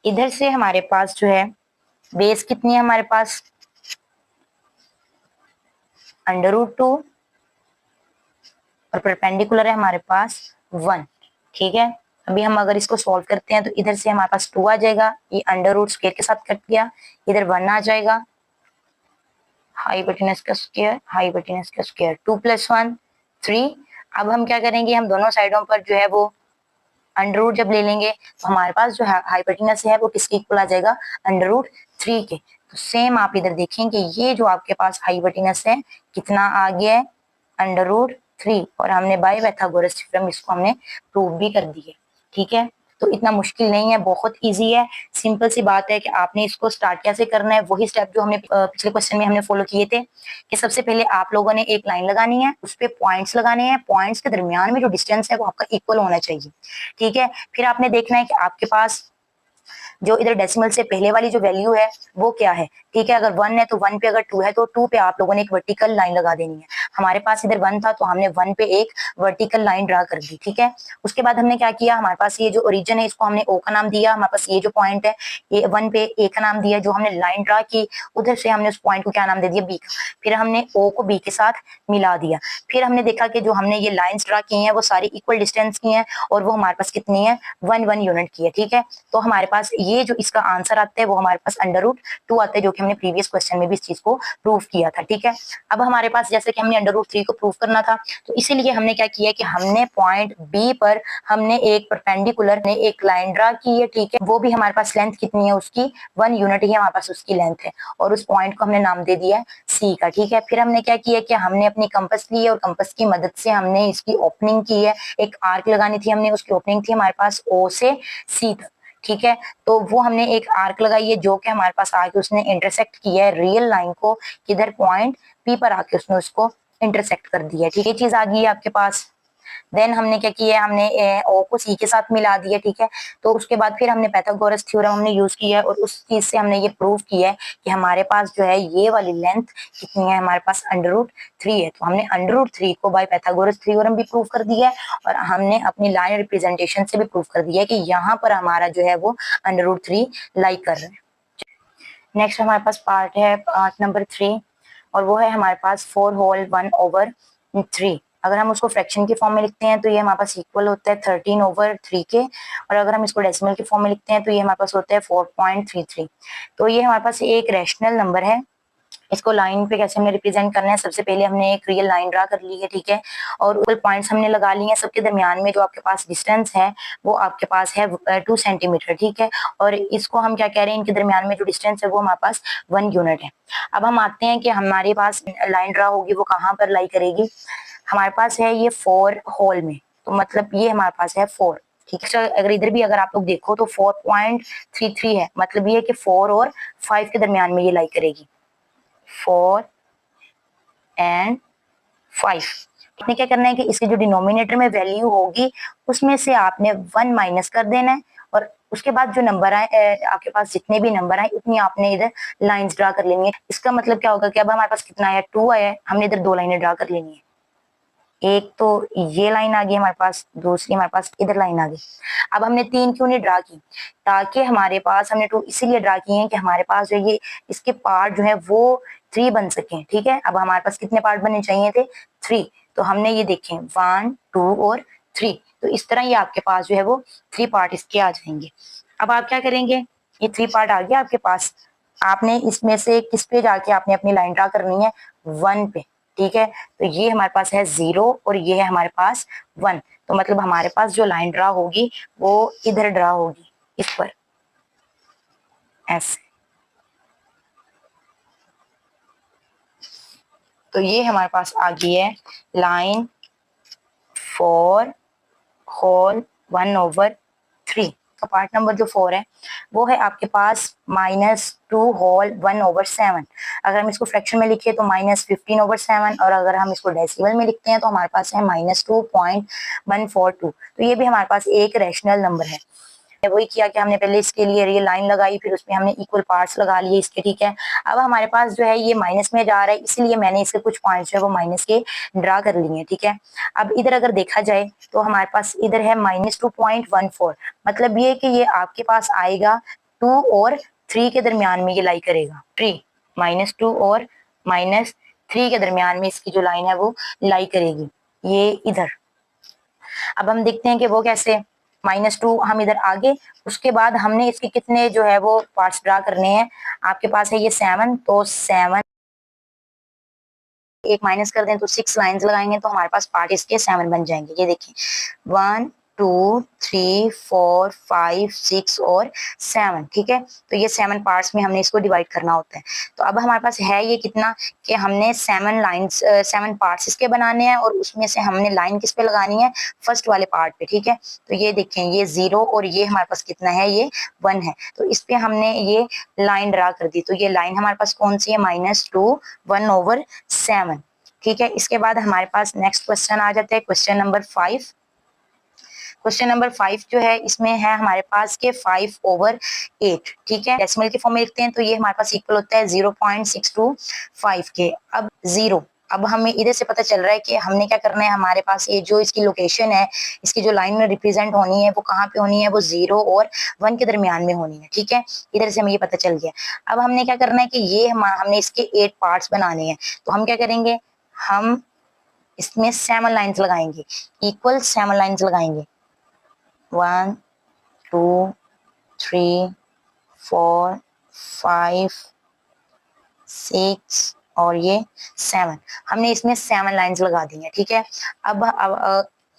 इधर से हमारे पास जो है बेस कितनी है हमारे पास, √2, और परपेंडिकुलर है हमारे पास 1। ठीक है, अभी हम अगर इसको सॉल्व करते हैं तो इधर से हमारे पास 2 आ जाएगा, ये अंडर स्क्वायर के साथ कट गया, इधर 1 आ जाएगा, हाइपोटेनस का स्क्वायर, हाइपोटेनस का स्क्वायर, 2 + 1 3। अब हम क्या करेंगे, हम दोनों साइडों पर जो है वो अंडर जब ले लेंगे तो हमारे पास जो हाइपोटेनस है वो किसके इक्वल आ जाएगा, √3 के। तो सेम आप इधर देखेंगे, ये जो आपके पास हाइपोटेनस है कितना आ गया है, √3, और हमने बाय पाइथागोरस थ्योरम इसको हमने प्रूव भी कर दी है। ठीक है, तो इतना मुश्किल नहीं है, बहुत इजी है, सिंपल सी बात है कि आपने इसको स्टार्ट कैसे करना है, वही स्टेप जो हमने पिछले क्वेश्चन में हमने फॉलो किए थे, कि सबसे पहले आप लोगों ने एक लाइन लगानी है, उस पर पॉइंट्स लगाने हैं, पॉइंट्स के दरमियान में जो डिस्टेंस है वो आपका इक्वल होना चाहिए। ठीक है, फिर आपने देखना है कि आपके पास जो इधर डेसिमल से पहले वाली जो वैल्यू है वो क्या है। ठीक है, अगर 1 है तो 1 पे, अगर 2 है तो 2 पे आप लोगों ने एक वर्टिकल लाइन लगा देनी है। हमारे पास इधर 1 था तो हमने 1 पे एक वर्टिकल लाइन ड्रा कर दी। ठीक है, उसके बाद हमने क्या किया, हमारे पास ये जो ओरिजिन है इसको हमने ओ का नाम दिया, हमारे पास ये जो पॉइंट है ये 1 पे ए का नाम दिया, जो हमने लाइन ड्रा की उधर से हमने उस पॉइंट को क्या नाम दे दिया, बी का। फिर हमने ओ को बी के साथ मिला दिया। फिर हमने देखा कि जो हमने ये लाइन्स ड्रा की हैं वो सारी इक्वल डिस्टेंस की हैं, और वो हमारे पास कितनी है, 1 यूनिट की है। ठीक है, तो हमारे पास ये जो इसका आंसर आता है वो हमारे पास √2 आता है, जो कि हमने प्रीवियस क्वेश्चन में भी इस चीज को प्रूव किया था। ठीक है, अब हमारे पास जैसे कि हमने √3 को प्रूव करना था, तो इसीलिए हमने क्या किया कि हमने पॉइंट बी पर हमने एक परपेंडिकुलर ने एक लाइन ड्रा की है। ठीक है, वो भी हमारे पास लेंथ कितनी है उसकी, 1 यूनिट ही हमारे पास उसकी लेंथ है, और उस पॉइंट को हमने नाम दे दिया है सी का। ठीक है, फिर हमने क्या किया कि हमने अपनी कंपास ली है, और कंपास की मदद से हमने इसकी ओपनिंग की है, एक आर्क लगानी थी हमने, उसकी ओपनिंग थी हमारे पास ओ से सी तक। ठीक है, तो वो हमने एक आर्क लगाई है जो कि हमारे पास आके उसने इंटरसेक्ट किया है रियल लाइन को, किधर, पॉइंट पी पर आके उसने उसको इंटरसेक्ट कर दिया है। ठीक है, ये चीज आ गई है आपके पास। देन हमने क्या किया, हमने ओ को सी के साथ मिला दिया। ठीक है, तो उसके बाद फिर हमने पाइथागोरस थ्योरम हमने यूज किया है, और उस चीज से हमने ये प्रूव किया है कि हमारे पास जो है ये वाली लेंथ कितनी है, हमारे पास √3 है। तो हमने √3 को बाय पाइथागोरस थ्योरम भी प्रूव कर दिया है, और हमने अपनी लाइन रिप्रेजेंटेशन से भी प्रूव कर दिया है कि यहाँ पर हमारा जो है वो √3 लाई कर रहा है। नेक्स्ट हमारे पास पार्ट है, पार्ट नंबर 3, और वो है हमारे पास 4 होल 1/3। अगर हम उसको फ्रैक्शन के फॉर्म में लिखते हैं तो ये हमारे पास इक्वल होता है 13/3 के, और अगर हम इसको डेसिमल के फॉर्म में लिखते हैं तो ये हमारे पास होता है 4.33। तो ये हमारे पास एक रैशनल नंबर है। इसको लाइन पे कैसे हमने रिप्रेजेंट करना है, सबसे पहले हमने एक रियल लाइन ड्रा कर ली है। ठीक है, और ऊपर पॉइंट्स हमने लगा लिए हैं, सबके दरमियान में जो आपके पास डिस्टेंस है वो आपके पास है 2 सेंटीमीटर। ठीक है, और इसको हम क्या कह रहे हैं, इनके दरमियान में जो डिस्टेंस है वो हमारे पास 1 यूनिट है। अब हम आते हैं कि हमारे पास लाइन ड्रा होगी वो कहाँ पर लाई करेगी, हमारे पास है ये 4 होल में, तो मतलब ये हमारे पास है 4। ठीक है, अगर इधर भी अगर आप लोग देखो तो 4.33 है, मतलब ये कि 4 और 5 के दरमियान में ये लाई करेगी, 4 and 5। आपने क्या करना है कि इसके जो डिनोमिनेटर में वैल्यू होगी उसमें से आपने 1 माइनस कर देना है, और उसके बाद जो नंबर आए, आपके पास जितने भी नंबर आए उतनी आपने इधर लाइंस ड्रा कर लेनी है। इसका मतलब क्या होगा कि अब हमारे पास कितना आया, 2 आया है, हमने इधर 2 लाइनें ड्रा कर लेनी है। एक तो ये लाइन आ गई हमारे पास, दूसरी हमारे पास इधर लाइन आ गई। अब हमने 3 क्यों नहीं ड्रा की, ताकि हमारे पास, हमने 2 इसीलिए ड्रा किए हैं कि हमारे पास जो ये इसके पार्ट जो है वो 3 बन सके। ठीक है, अब हमारे पास कितने पार्ट बनने चाहिए थे, 3। तो हमने ये देखें 1 2 और 3, तो इस तरह ये आपके पास जो है वो 3 पार्ट इसके आ जाएंगे। अब आप क्या करेंगे, ये 3 पार्ट आ गया आपके पास, आपने इसमें से किस पे जाके आपने अपनी लाइन ड्रा करनी है, 1 पे। ठीक है, तो ये हमारे पास है 0 और ये है हमारे पास 1, तो मतलब हमारे पास जो लाइन ड्रा होगी वो इधर ड्रा होगी, इस पर ऐसे। तो ये हमारे पास आ गई है लाइन 4 होल 1/3 का पार्ट नंबर जो 4 है वो है आपके पास -2 होल 1/7। अगर हम इसको फ्रैक्शन में लिखे तो -15/7, और अगर हम इसको डेसिमल में लिखते हैं तो हमारे पास है -2.142। तो ये भी हमारे पास एक रैशनल नंबर है। वही किया कि हमने पहले इसके लिए ये लाइन लगाई, फिर उसमें हमने इक्वल पार्ट्स लगा लिए इसके। ठीक है, अब हमारे पास जो है ये माइनस में जा रहा है, इसलिए मैंने इसके कुछ पॉइंट्स जो है वो माइनस के ड्रा कर लिए हैं। ठीक है, अब इधर अगर देखा जाए तो हमारे पास इधर है -2.14, मतलब ये कि ये आपके पास आएगा 2 और 3 के दरमियान में ये लाई करेगा। -2 और -3 के दरमियान में इसकी जो लाइन है वो लाई करेगी, ये इधर। अब हम देखते हैं कि वो कैसे, -2 हम इधर आगे, उसके बाद हमने इसके कितने जो है वो पार्ट्स ड्रा करने हैं। आपके पास है ये 7, तो 7 एक माइनस कर दें तो 6 लाइंस लगाएंगे तो हमारे पास पार्ट इसके 7 बन जाएंगे। ये देखिए 1 2 3 4 5 6 और 7। ठीक है, तो ये 7 पार्ट्स में हमने इसको डिवाइड करना होता है। तो अब हमारे पास है ये कितना कि हमने 7 लाइंस 7 पार्ट्स इसके बनाने हैं, और उसमें से हमने लाइन किस पे लगानी है, फर्स्ट वाले पार्ट पे। ठीक है, तो ये देखें ये 0 और ये हमारे पास कितना है, ये 1 है, तो इस पे हमने ये लाइन ड्रा कर दी। तो ये लाइन हमारे पास कौन सी है, -2 1/7। ठीक है, इसके बाद हमारे पास नेक्स्ट क्वेश्चन आ जाता है, क्वेश्चन नंबर 5। क्वेश्चन नंबर 5 जो है इसमें है हमारे पास के 5/8। ठीक है, डेसिमल के फॉर्म में लिखते हैं तो ये हमारे पास इक्वल होता है 0.625 के। अब 0, अब हमें इधर से पता चल रहा है कि हमने क्या करना है, हमारे पास ये जो इसकी लोकेशन है, इसकी जो लाइन में रिप्रेजेंट होनी है वो कहाँ पे होनी है, वो 0 और 1 के दरमियान में होनी है। ठीक है, इधर से हमें ये पता चल गया। अब हमने क्या करना है कि ये हमने इसके 8 पार्ट्स बनाने हैं, तो हम क्या करेंगे, हम इसमें 7 लाइन्स लगाएंगे, इक्वल 7 लाइन्स लगाएंगे, 1 2 3 4 5 6 और ये 7, हमने इसमें 7 लाइन्स लगा दी हैं। ठीक है, अब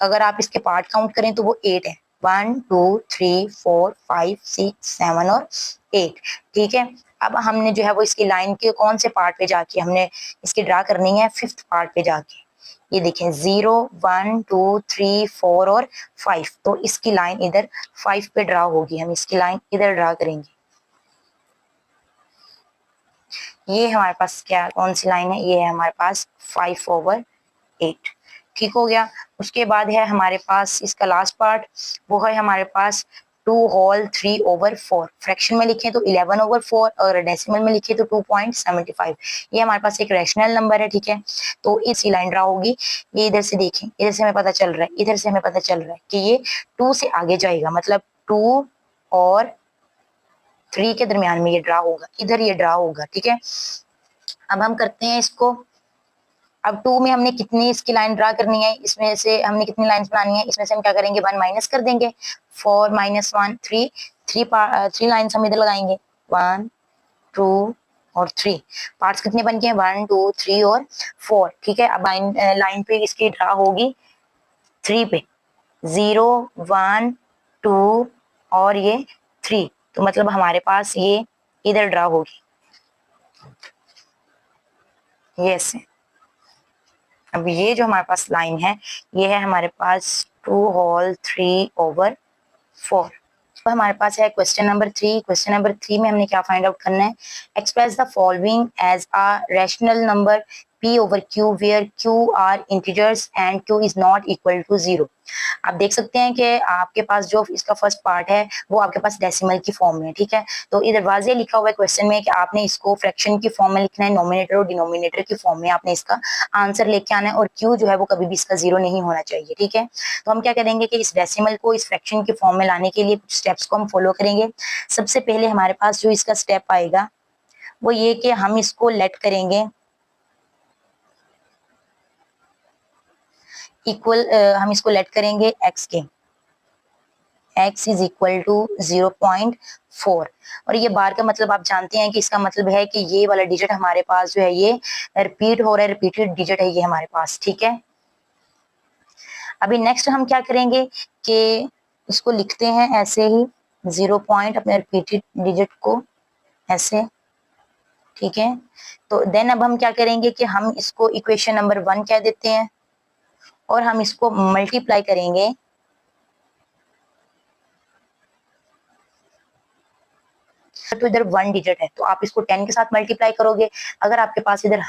अगर आप इसके पार्ट काउंट करें तो वो 8 है, 1 2 3 4 5 6 7 और 8। ठीक है, अब हमने जो है वो इसकी लाइन के कौन से पार्ट पे जाके हमने इसकी ड्रा करनी है, 5th पार्ट पे जाके। ये देखें 0 1 2 3 4 और 5, तो इसकी लाइन इधर 5 पे ड्रा होगी, हम इसकी लाइन इधर ड्रा करेंगे। ये हमारे पास क्या कौन सी लाइन है, ये है हमारे पास 5/8। ठीक हो गया, उसके बाद है हमारे पास इसका लास्ट पार्ट, वो है हमारे पास 2 होल 3/4। फ्रैक्शन में लिखें तो 11/4 और डेसिमल में लिखे तो 2.75। ये हमारे पास एक रैशनल नंबर है। ठीक है, तो इसी लाइन ड्रा होगी। ये इधर से देखें, इधर से हमें पता चल रहा है, इधर से हमें पता चल रहा है कि ये 2 से आगे जाएगा, मतलब 2 और 3 के दरमियान में ये ड्रा होगा, इधर ये ड्रा होगा। ठीक है, अब हम करते हैं इसको। अब 2 में हमने कितनी इसकी लाइन ड्रा करनी है, इसमें से हमने कितनी लाइंस बनानी है, इसमें से हम क्या करेंगे, 1 माइनस कर देंगे, 4 - 1 3 लाइंस हम इधर लगाएंगे, 1 2 और 3। पार्ट्स कितने बन गए, 1 2 3 और 4। ठीक है, अब लाइन पे इसकी ड्रा होगी 3 पे, 0 1 2 और ये 3, तो मतलब हमारे पास ये इधर ड्रा होगी, ये ऐसे। अब ये जो हमारे पास लाइन है, ये है हमारे पास 2 होल 3/4। तो हमारे पास है क्वेश्चन नंबर 3। क्वेश्चन नंबर 3 में हमने क्या फाइंड आउट करना है, express the following as a rational number P over Q where Q are integers and Q is not equal to 0। आप देख सकते हैं कि आपके पास जो इसका फर्स्ट पार्ट है वो आपके पास डेसिमल की फॉर्म में है, ठीक है। तो इधर वाज़े लिखा हुआ है क्वेश्चन में कि आपने इसको फ्रैक्शन की फॉर्म में लिखना है, नोमिनेटर और डिनोमिनेटर की फॉर्म में आपने इसका आंसर लेके आना है, और Q जो है वो कभी भी इसका 0 नहीं होना चाहिए, ठीक है। तो हम क्या करेंगे कि इस डेसिमल को इस फ्रैक्शन की फॉर्म में लाने के लिए कुछ स्टेप्स को हम फॉलो करेंगे। सबसे पहले हमारे पास जो इसका स्टेप आएगा वो ये कि हम इसको लेट करेंगे इक्वल, हम इसको लेट करेंगे x के, x इज इक्वल टू 0.4। और ये बार का मतलब आप जानते हैं कि इसका मतलब है कि ये वाला डिजिट हमारे पास जो है ये रिपीट हो रहा है, रिपीटेड डिजिट है ये हमारे पास, ठीक है। अभी नेक्स्ट हम क्या करेंगे कि इसको लिखते हैं ऐसे ही 0 पॉइंट अपने रिपीटेड डिजिट को ऐसे, ठीक है। तो देन अब हम क्या करेंगे कि हम इसको इक्वेशन नंबर 1 कह देते हैं और हम इसको मल्टीप्लाई करेंगे तो इधर 1 डिजिट है तो आप इसको 10 के साथ मल्टीप्लाई करोगे। अगर आपके पास इधर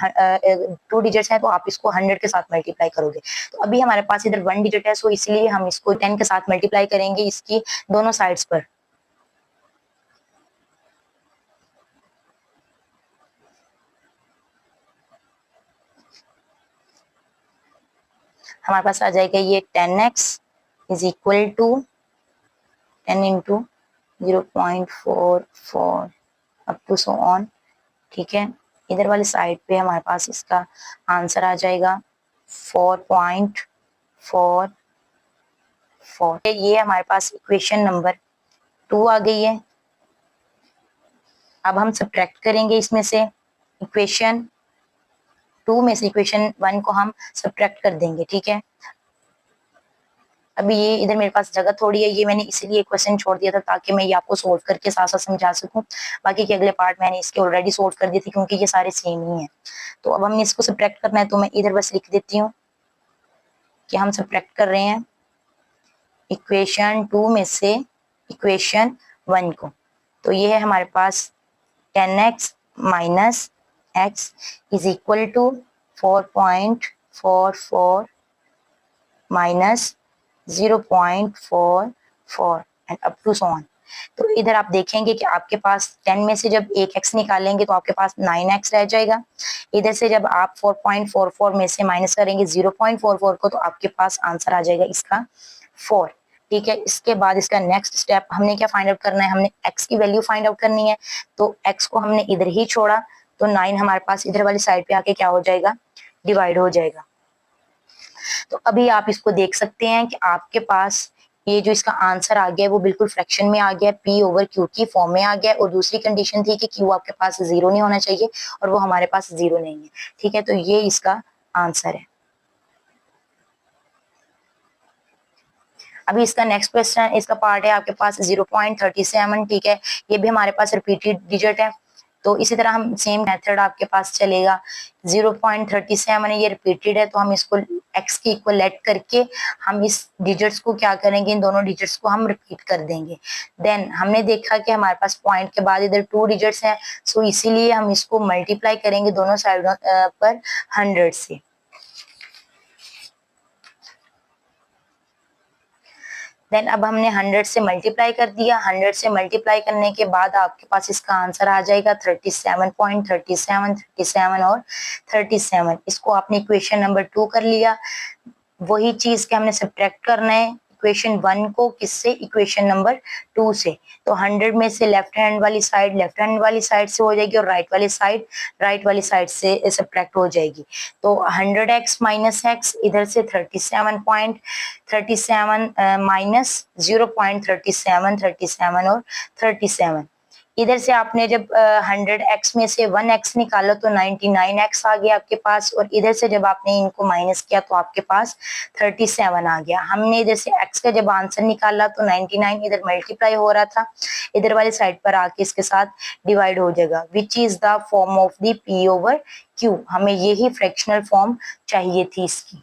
2 डिजिट्स हैं तो आप इसको 100 के साथ मल्टीप्लाई करोगे। तो अभी हमारे पास इधर 1 डिजिट है, सो इसलिए हम इसको 10 के साथ मल्टीप्लाई करेंगे इसकी दोनों साइड्स पर। हमारे पास आ जाएगा ये 10x is equal to 10 into 0.44 up to so on, ठीक है। इधर वाली साइड पे हमारे पास इसका आंसर आ जाएगा 4.44। ये हमारे पास इक्वेशन नंबर 2 आ गई है। अब हम सब्ट्रैक्ट करेंगे इसमें से इक्वेशन 2 में से इक्वेशन 1 को हम सब्ट्रैक्ट कर देंगे, ठीक है। अभी ये इधर मेरे पास जगह थोड़ी है, ये मैंने इसलिए क्वेश्चन छोड़ दिया था ताकि मैं ये आपको सोल्व करके साथ साथ समझा सकूं। बाकी के अगले पार्ट मैंने इसके ऑलरेडी सोल्व कर दी थी क्योंकि ये सारे सेम ही हैं। तो अब हमने इसको सब्ट्रैक्ट करना है तो मैं इधर बस लिख देती हूँ कि हम सब्ट्रैक्ट कर रहे हैं इक्वेशन 2 में से इक्वेशन 1 को। तो ये है हमारे पास 10x minus x is equal to 4.44 minus 0.44 and up to so on. तो इधर आप देखेंगे कि आपके पास 10 में से जब एक x निकालेंगे तो आपके पास 9x रह जाएगा। इधर से जब आप 4.44 में से माइनस करेंगे 0.44 को तो आपके पास आंसर आ जाएगा इसका 4, ठीक है। इसके बाद इसका नेक्स्ट स्टेप हमने क्या फाइंड आउट करना है, हमने x की वैल्यू फाइंड आउट करनी है। तो x को हमने इधर ही छोड़ा तो 9 हमारे पास इधर वाली साइड पे आके क्या हो जाएगा, डिवाइड हो जाएगा। तो अभी आप इसको देख सकते हैं कि आपके पास ये जो इसका आंसर आ गया वो बिल्कुल फ्रैक्शन में आ गया, P ओवर Q की फॉर्म में आ गया। और दूसरी कंडीशन थी कि Q आपके पास 0 नहीं होना चाहिए और वो हमारे पास 0 नहीं है, ठीक है। तो ये इसका आंसर है। अभी इसका नेक्स्ट क्वेश्चन, इसका पार्ट है आपके पास 0.37, ठीक है। ये भी हमारे पास रिपीटेड डिजिट है तो इसी तरह हम सेम मेथड आपके पास चलेगा। 0.37 है, ये रिपीटेड है तो हम इसको x की इक्वल लेट करके हम इस डिजिट्स को क्या करेंगे, इन दोनों डिजिट्स को हम रिपीट कर देंगे। देन हमने देखा कि हमारे पास पॉइंट के बाद इधर 2 डिजिट्स हैं, सो इसीलिए हम इसको मल्टीप्लाई करेंगे दोनों साइडों पर 100 से। देन अब हमने 100 से मल्टीप्लाई कर दिया। 100 से मल्टीप्लाई करने के बाद आपके पास इसका आंसर आ जाएगा 37.37, 37 और 37। इसको आपने इक्वेशन नंबर 2 कर लिया। वही चीज के हमने सब्ट्रैक्ट करना है इक्वेशन 1 को किससे, इक्वेशन नंबर 2 से। तो 100 में से लेफ्ट हैंड वाली साइड लेफ्ट हैंड वाली साइड से हो जाएगी और राइट वाली साइड से सब्ट्रैक्ट हो जाएगी। तो 100x माइनस x, इधर से 37.37 माइनस 0.37, 37 और 37। इधर से आपने जब 100x में से 1x निकाला तो 99x आ गया आपके पास, और इधर से जब आपने इनको माइनस किया तो आपके पास 37 आ गया। हमने इधर से x का जब आंसर निकाला तो 99 इधर मल्टीप्लाई हो रहा था, इधर वाली साइड पर आके इसके साथ डिवाइड हो जाएगा। Which is the form of the p over q, हमें यही फ्रैक्शनल फॉर्म चाहिए थी इसकी।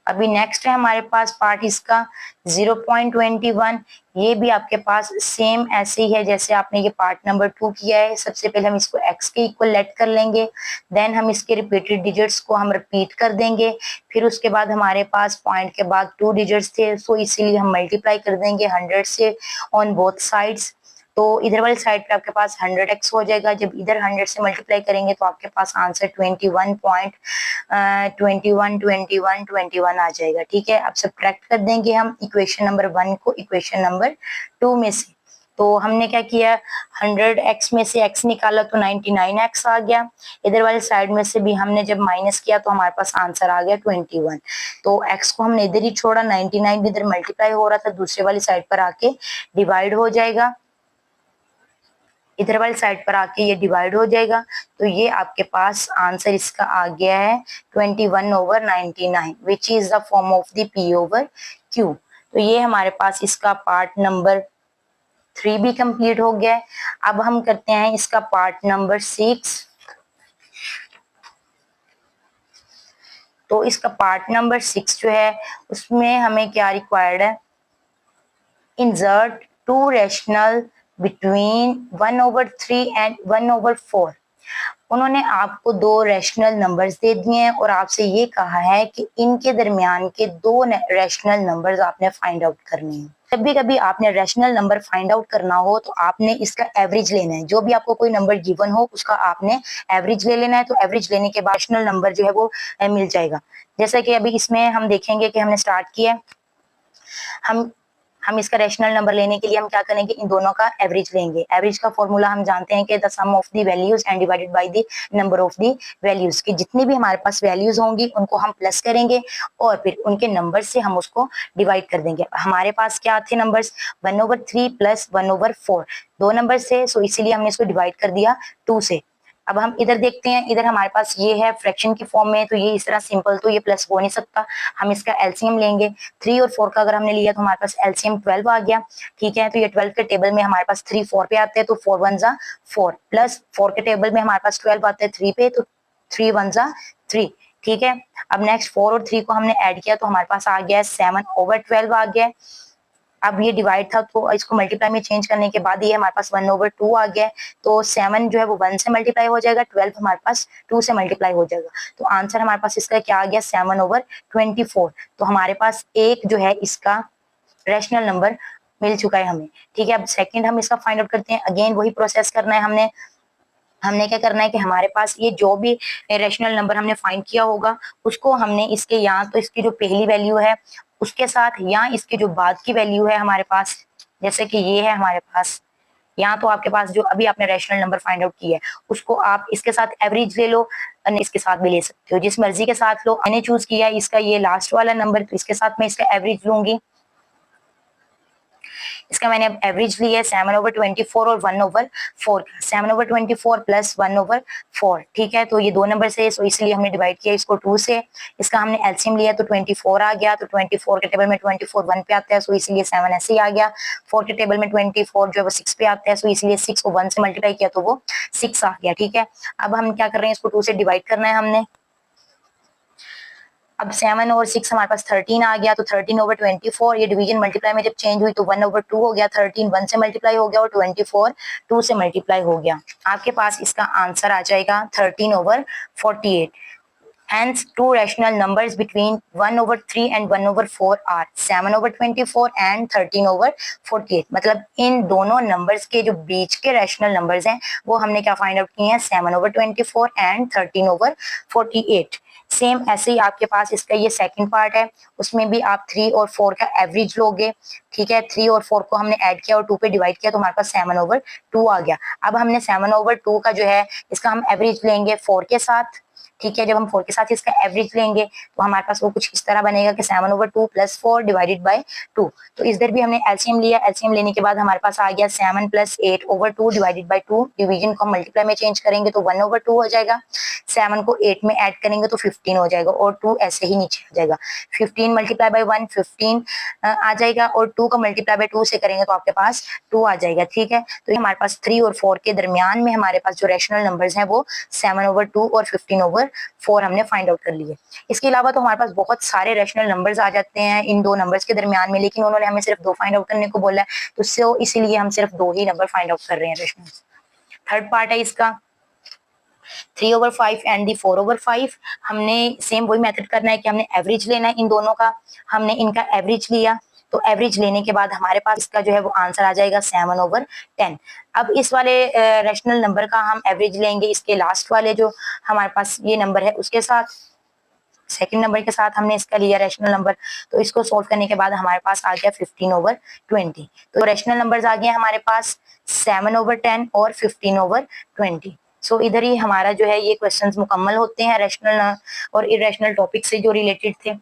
अभी नेक्स्ट है हमारे पास पार्ट इसका 0.21। ये भी आपके पास सेम ऐसे ही है जैसे आपने ये पार्ट नंबर 2 किया है। सबसे पहले हम इसको x के इक्वल लेट कर लेंगे, देन हम इसके रिपीटेड डिजिट्स को हम रिपीट कर देंगे, फिर उसके बाद हमारे पास पॉइंट के बाद 2 डिजिट्स थे, सो इसीलिए हम मल्टीप्लाई कर देंगे 100 से ऑन बोथ साइड्स। तो इधर वाली साइड पे आपके पास 100x हो जाएगा। जब इधर 100 से मल्टीप्लाई करेंगे तो आपके पास आंसर 21 आ जाएगा। ठीक है, अब सब्ट्रैक्ट कर देंगे हम इक्वेशन नंबर 1 को इक्वेशन नंबर 2 में से। तो हमने क्या किया, 100x में से x निकाला तो 99x आ गया। इधर वाली साइड में से भी हमने जब माइनस किया तो हमारे पास आंसर आ गया 21। तो x को हमने इधर ही छोड़ा, 99 इधर मल्टीप्लाई हो रहा था, दूसरे वाली साइड पर आके डिवाइड हो जाएगा, इधर वाली साइड पर आके ये डिवाइड हो जाएगा। तो ये आपके पास आंसर इसका आ गया है 21/99 which is the form of the P/Q। तो ये हमारे पास इसका पार्ट नंबर 3 भी कंप्लीट हो गया है। अब हम करते हैं इसका पार्ट नंबर 6। तो इसका पार्ट नंबर 6 जो है उसमें हमें क्या रिक्वायर्ड है, इंसर्ट 2 रैशनल बिटवीन 1/3 एंड 1/4। उन्होंने आपको 2 रैशनल नंबर्स दे दिए हैं और आपसे ये कहा है कि इनके दरमियान के 2 रैशनल नंबर्स आपने फाइंड आउट करने हैं। जब भी कभी आपने रैशनल नंबर फाइंड आउट करना हो तो आपने इसका एवरेज लेना है। जो भी आपको कोई नंबर गिवन हो उसका आपने एवरेज ले लेना है। तो एवरेज लेने के बाद रैशनल नंबर जो है वो मिल जाएगा। जैसा कि अभी इसमें हम देखेंगे कि हमने स्टार्ट किया, हम इसका रैशनल नंबर लेने के लिए हम क्या करेंगे, इन दोनों का एवरेज लेंगे। एवरेज का फॉर्मूला हम जानते हैं कि the sum of the values and divided by the number of the values, कि जितनी भी हमारे पास वैल्यूज होंगी उनको हम प्लस करेंगे और फिर उनके नंबर से हम उसको डिवाइड कर देंगे। हमारे पास क्या थे नंबर्स, 1/3 प्लस 1/4, 2 नंबर से, सो इसीलिए हमने इसको डिवाइड कर दिया 2 से। अब हम इधर देखते हैं, इधर हमारे पास ये है फ्रैक्शन की फॉर्म में, तो ये इस तरह सिंपल तो ये प्लस हो नहीं सकता। हम इसका एलसीएम लेंगे, 3 और 4 का अगर हमने लिया तो हमारे पास एलसीएम 12 आ गया। ठीक है, तो ये 12 के टेबल में हमारे पास 3 4 पे आते हैं, तो 4 1 जा 4 प्लस 4 के टेबल में हमारे पास 12 आते हैं 3 पे, तो 3 1 जा 3। ठीक है, अब नेक्स्ट 4 और 3 को हमने ऐड किया तो हमारे पास आ गया 7/12 आ गया। अब ये डिवाइड था तो इसको मल्टीप्लाई में चेंज करने के बाद ये हमारे पास 1/2 आ गया। तो 7 जो है वो 1 से मल्टीप्लाई हो जाएगा, 12 हमारे पास 2 से मल्टीप्लाई हो जाएगा। तो आंसर हमारे पास इसका क्या आ गया, 7/24। तो हमारे पास एक जो है इसका रैशनल नंबर मिल चुका है हमें। ठीक है, अब सेकंड हम इसका फाइंड आउट करते हैं। अगेन वही प्रोसेस करना है हमने क्या करना है कि हमारे पास ये जो भी रैशनल नंबर हमने फाइंड किया होगा उसको हमने इसके यहाँ तो इसकी जो पहली वैल्यू है उसके साथ, या इसके जो बाद की वैल्यू है हमारे पास, जैसे कि ये है हमारे पास, यहाँ तो आपके पास जो अभी आपने रैशनल नंबर फाइंड आउट किया है उसको आप इसके साथ एवरेज ले लो, इसके साथ भी ले सकते हो, जिस मर्जी के साथ लो। मैंने चूज किया है इसका ये लास्ट वाला नंबर, तो इसके साथ मैं इसका एवरेज लूंगी। इसका मैंने एवरेज लिया है 7/24 और 1/4 का, 7/24 प्लस 1/4। ठीक है, तो ये 2 नंबर से, सो इसलिए हमने डिवाइड किया इसको 2 से। इसका हमने एलसीएम लिया तो 24 आ गया, तो 24 के टेबल में 24 1 पे आता है, सो इसलिए 7 ऐसे ही आ गया। 4 के टेबल में 24 जो है वो 6 पे आता है, सो इसलिए 6 को 1 से मल्टीप्लाई किया तो वो 6 आ गया। ठीक है, अब हम क्या कर रहे हैं, इसको 2 से डिवाइड करना है हमने। अब 7 और 6 हमारे पास 13 आ गया, तो 13/24, ये डिवीजन मल्टीप्लाई में जब चेंज हुई तो 1/2 हो गया, 13 1 से मल्टीप्लाई हो गया और 24 2 से मल्टीप्लाई हो गया। आपके पास इसका आंसर आ जाएगा 13/48। Hence, two rational numbers between 1/3 and 1/4 are 7/24 and 13/48। मतलब इन दोनों नंबर्स के जो बीच के रैशनल नंबर्स हैं वो हमने क्या फाइंड आउट किए हैं, 7/24 and 13/48। सेम ऐसे ही आपके पास इसका ये सेकंड पार्ट है, उसमें भी आप 3 और 4 का एवरेज लोगे। ठीक है, 3 और 4 को हमने ऐड किया और 2 पे डिवाइड किया तो हमारे पास 7/2 आ गया। अब हमने 7/2 का जो है इसका हम एवरेज लेंगे 4 के साथ। ठीक है, जब हम 4 के साथ इसका एवरेज लेंगे तो हमारे पास वो कुछ इस तरह बनेगा कि 7/2 प्लस 4 डिवाइडेड बाय 2। तो इधर भी हमने एलसीएम लिया, एलसीएम लेने के बाद हमारे पास आ गया 7 प्लस 8/2 डिवाइडेड बाय 2। डिवीजन को हम मल्टीप्लाई में चेंज करेंगे तो 1/2 हो जाएगा। 7 को 8 में ऐड करेंगे तो 15 हो जाएगा और 2 ऐसे ही नीचे आ जाएगा। 15 मल्टीप्लाई बाय 1 15 आ जाएगा और 2 का मल्टीप्लाई बाय 2 से करेंगे तो आपके पास 2 आ जाएगा, ठीक है। तो ये हमारे पास 3 और 4 के दरमियान में हमारे पास जो रैशनल नंबर्स हैं वो 7/2 और 15/4 हमने फाइंड आउट कर लिए। इसके अलावा तो हमारे पास बहुत सारे रैशनल नंबर्स आ जाते हैं इन दो नंबर्स के दरमियान में, लेकिन उन्होंने हमें सिर्फ 2 फाइंड आउट करने को बोला है, तो इसीलिए हम सिर्फ 2 ही नंबर फाइंड आउट कर रहे हैं रैशनल। थर्ड पार्ट है इसका 3/5 एंड दी 4/5। हमने सेम वही मेथड करना है कि हमने एवरेज लेना है इन दोनों का। हमने इनका एवरेज लिया तो एवरेज लेने के बाद हमारे पास इसका जो है वो आंसर आ जाएगा 7/10। अब इस वाले रैशनल नंबर का हम एवरेज लेंगे इसके लास्ट वाले जो हमारे पास ये नंबर है उसके साथ, सेकंड नंबर के साथ हमने इसका लिया रैशनल नंबर। तो इसको सोल्व करने के बाद हमारे पास आ गया 15/20। तो रैशनल नंबर्स आ गए हमारे पास 7/10 और 15/20। सो इधर ही हमारा जो है ये क्वेश्चंस मुकम्मल होते हैं रैशनल और इरेशनल टॉपिक से जो रिलेटेड थे।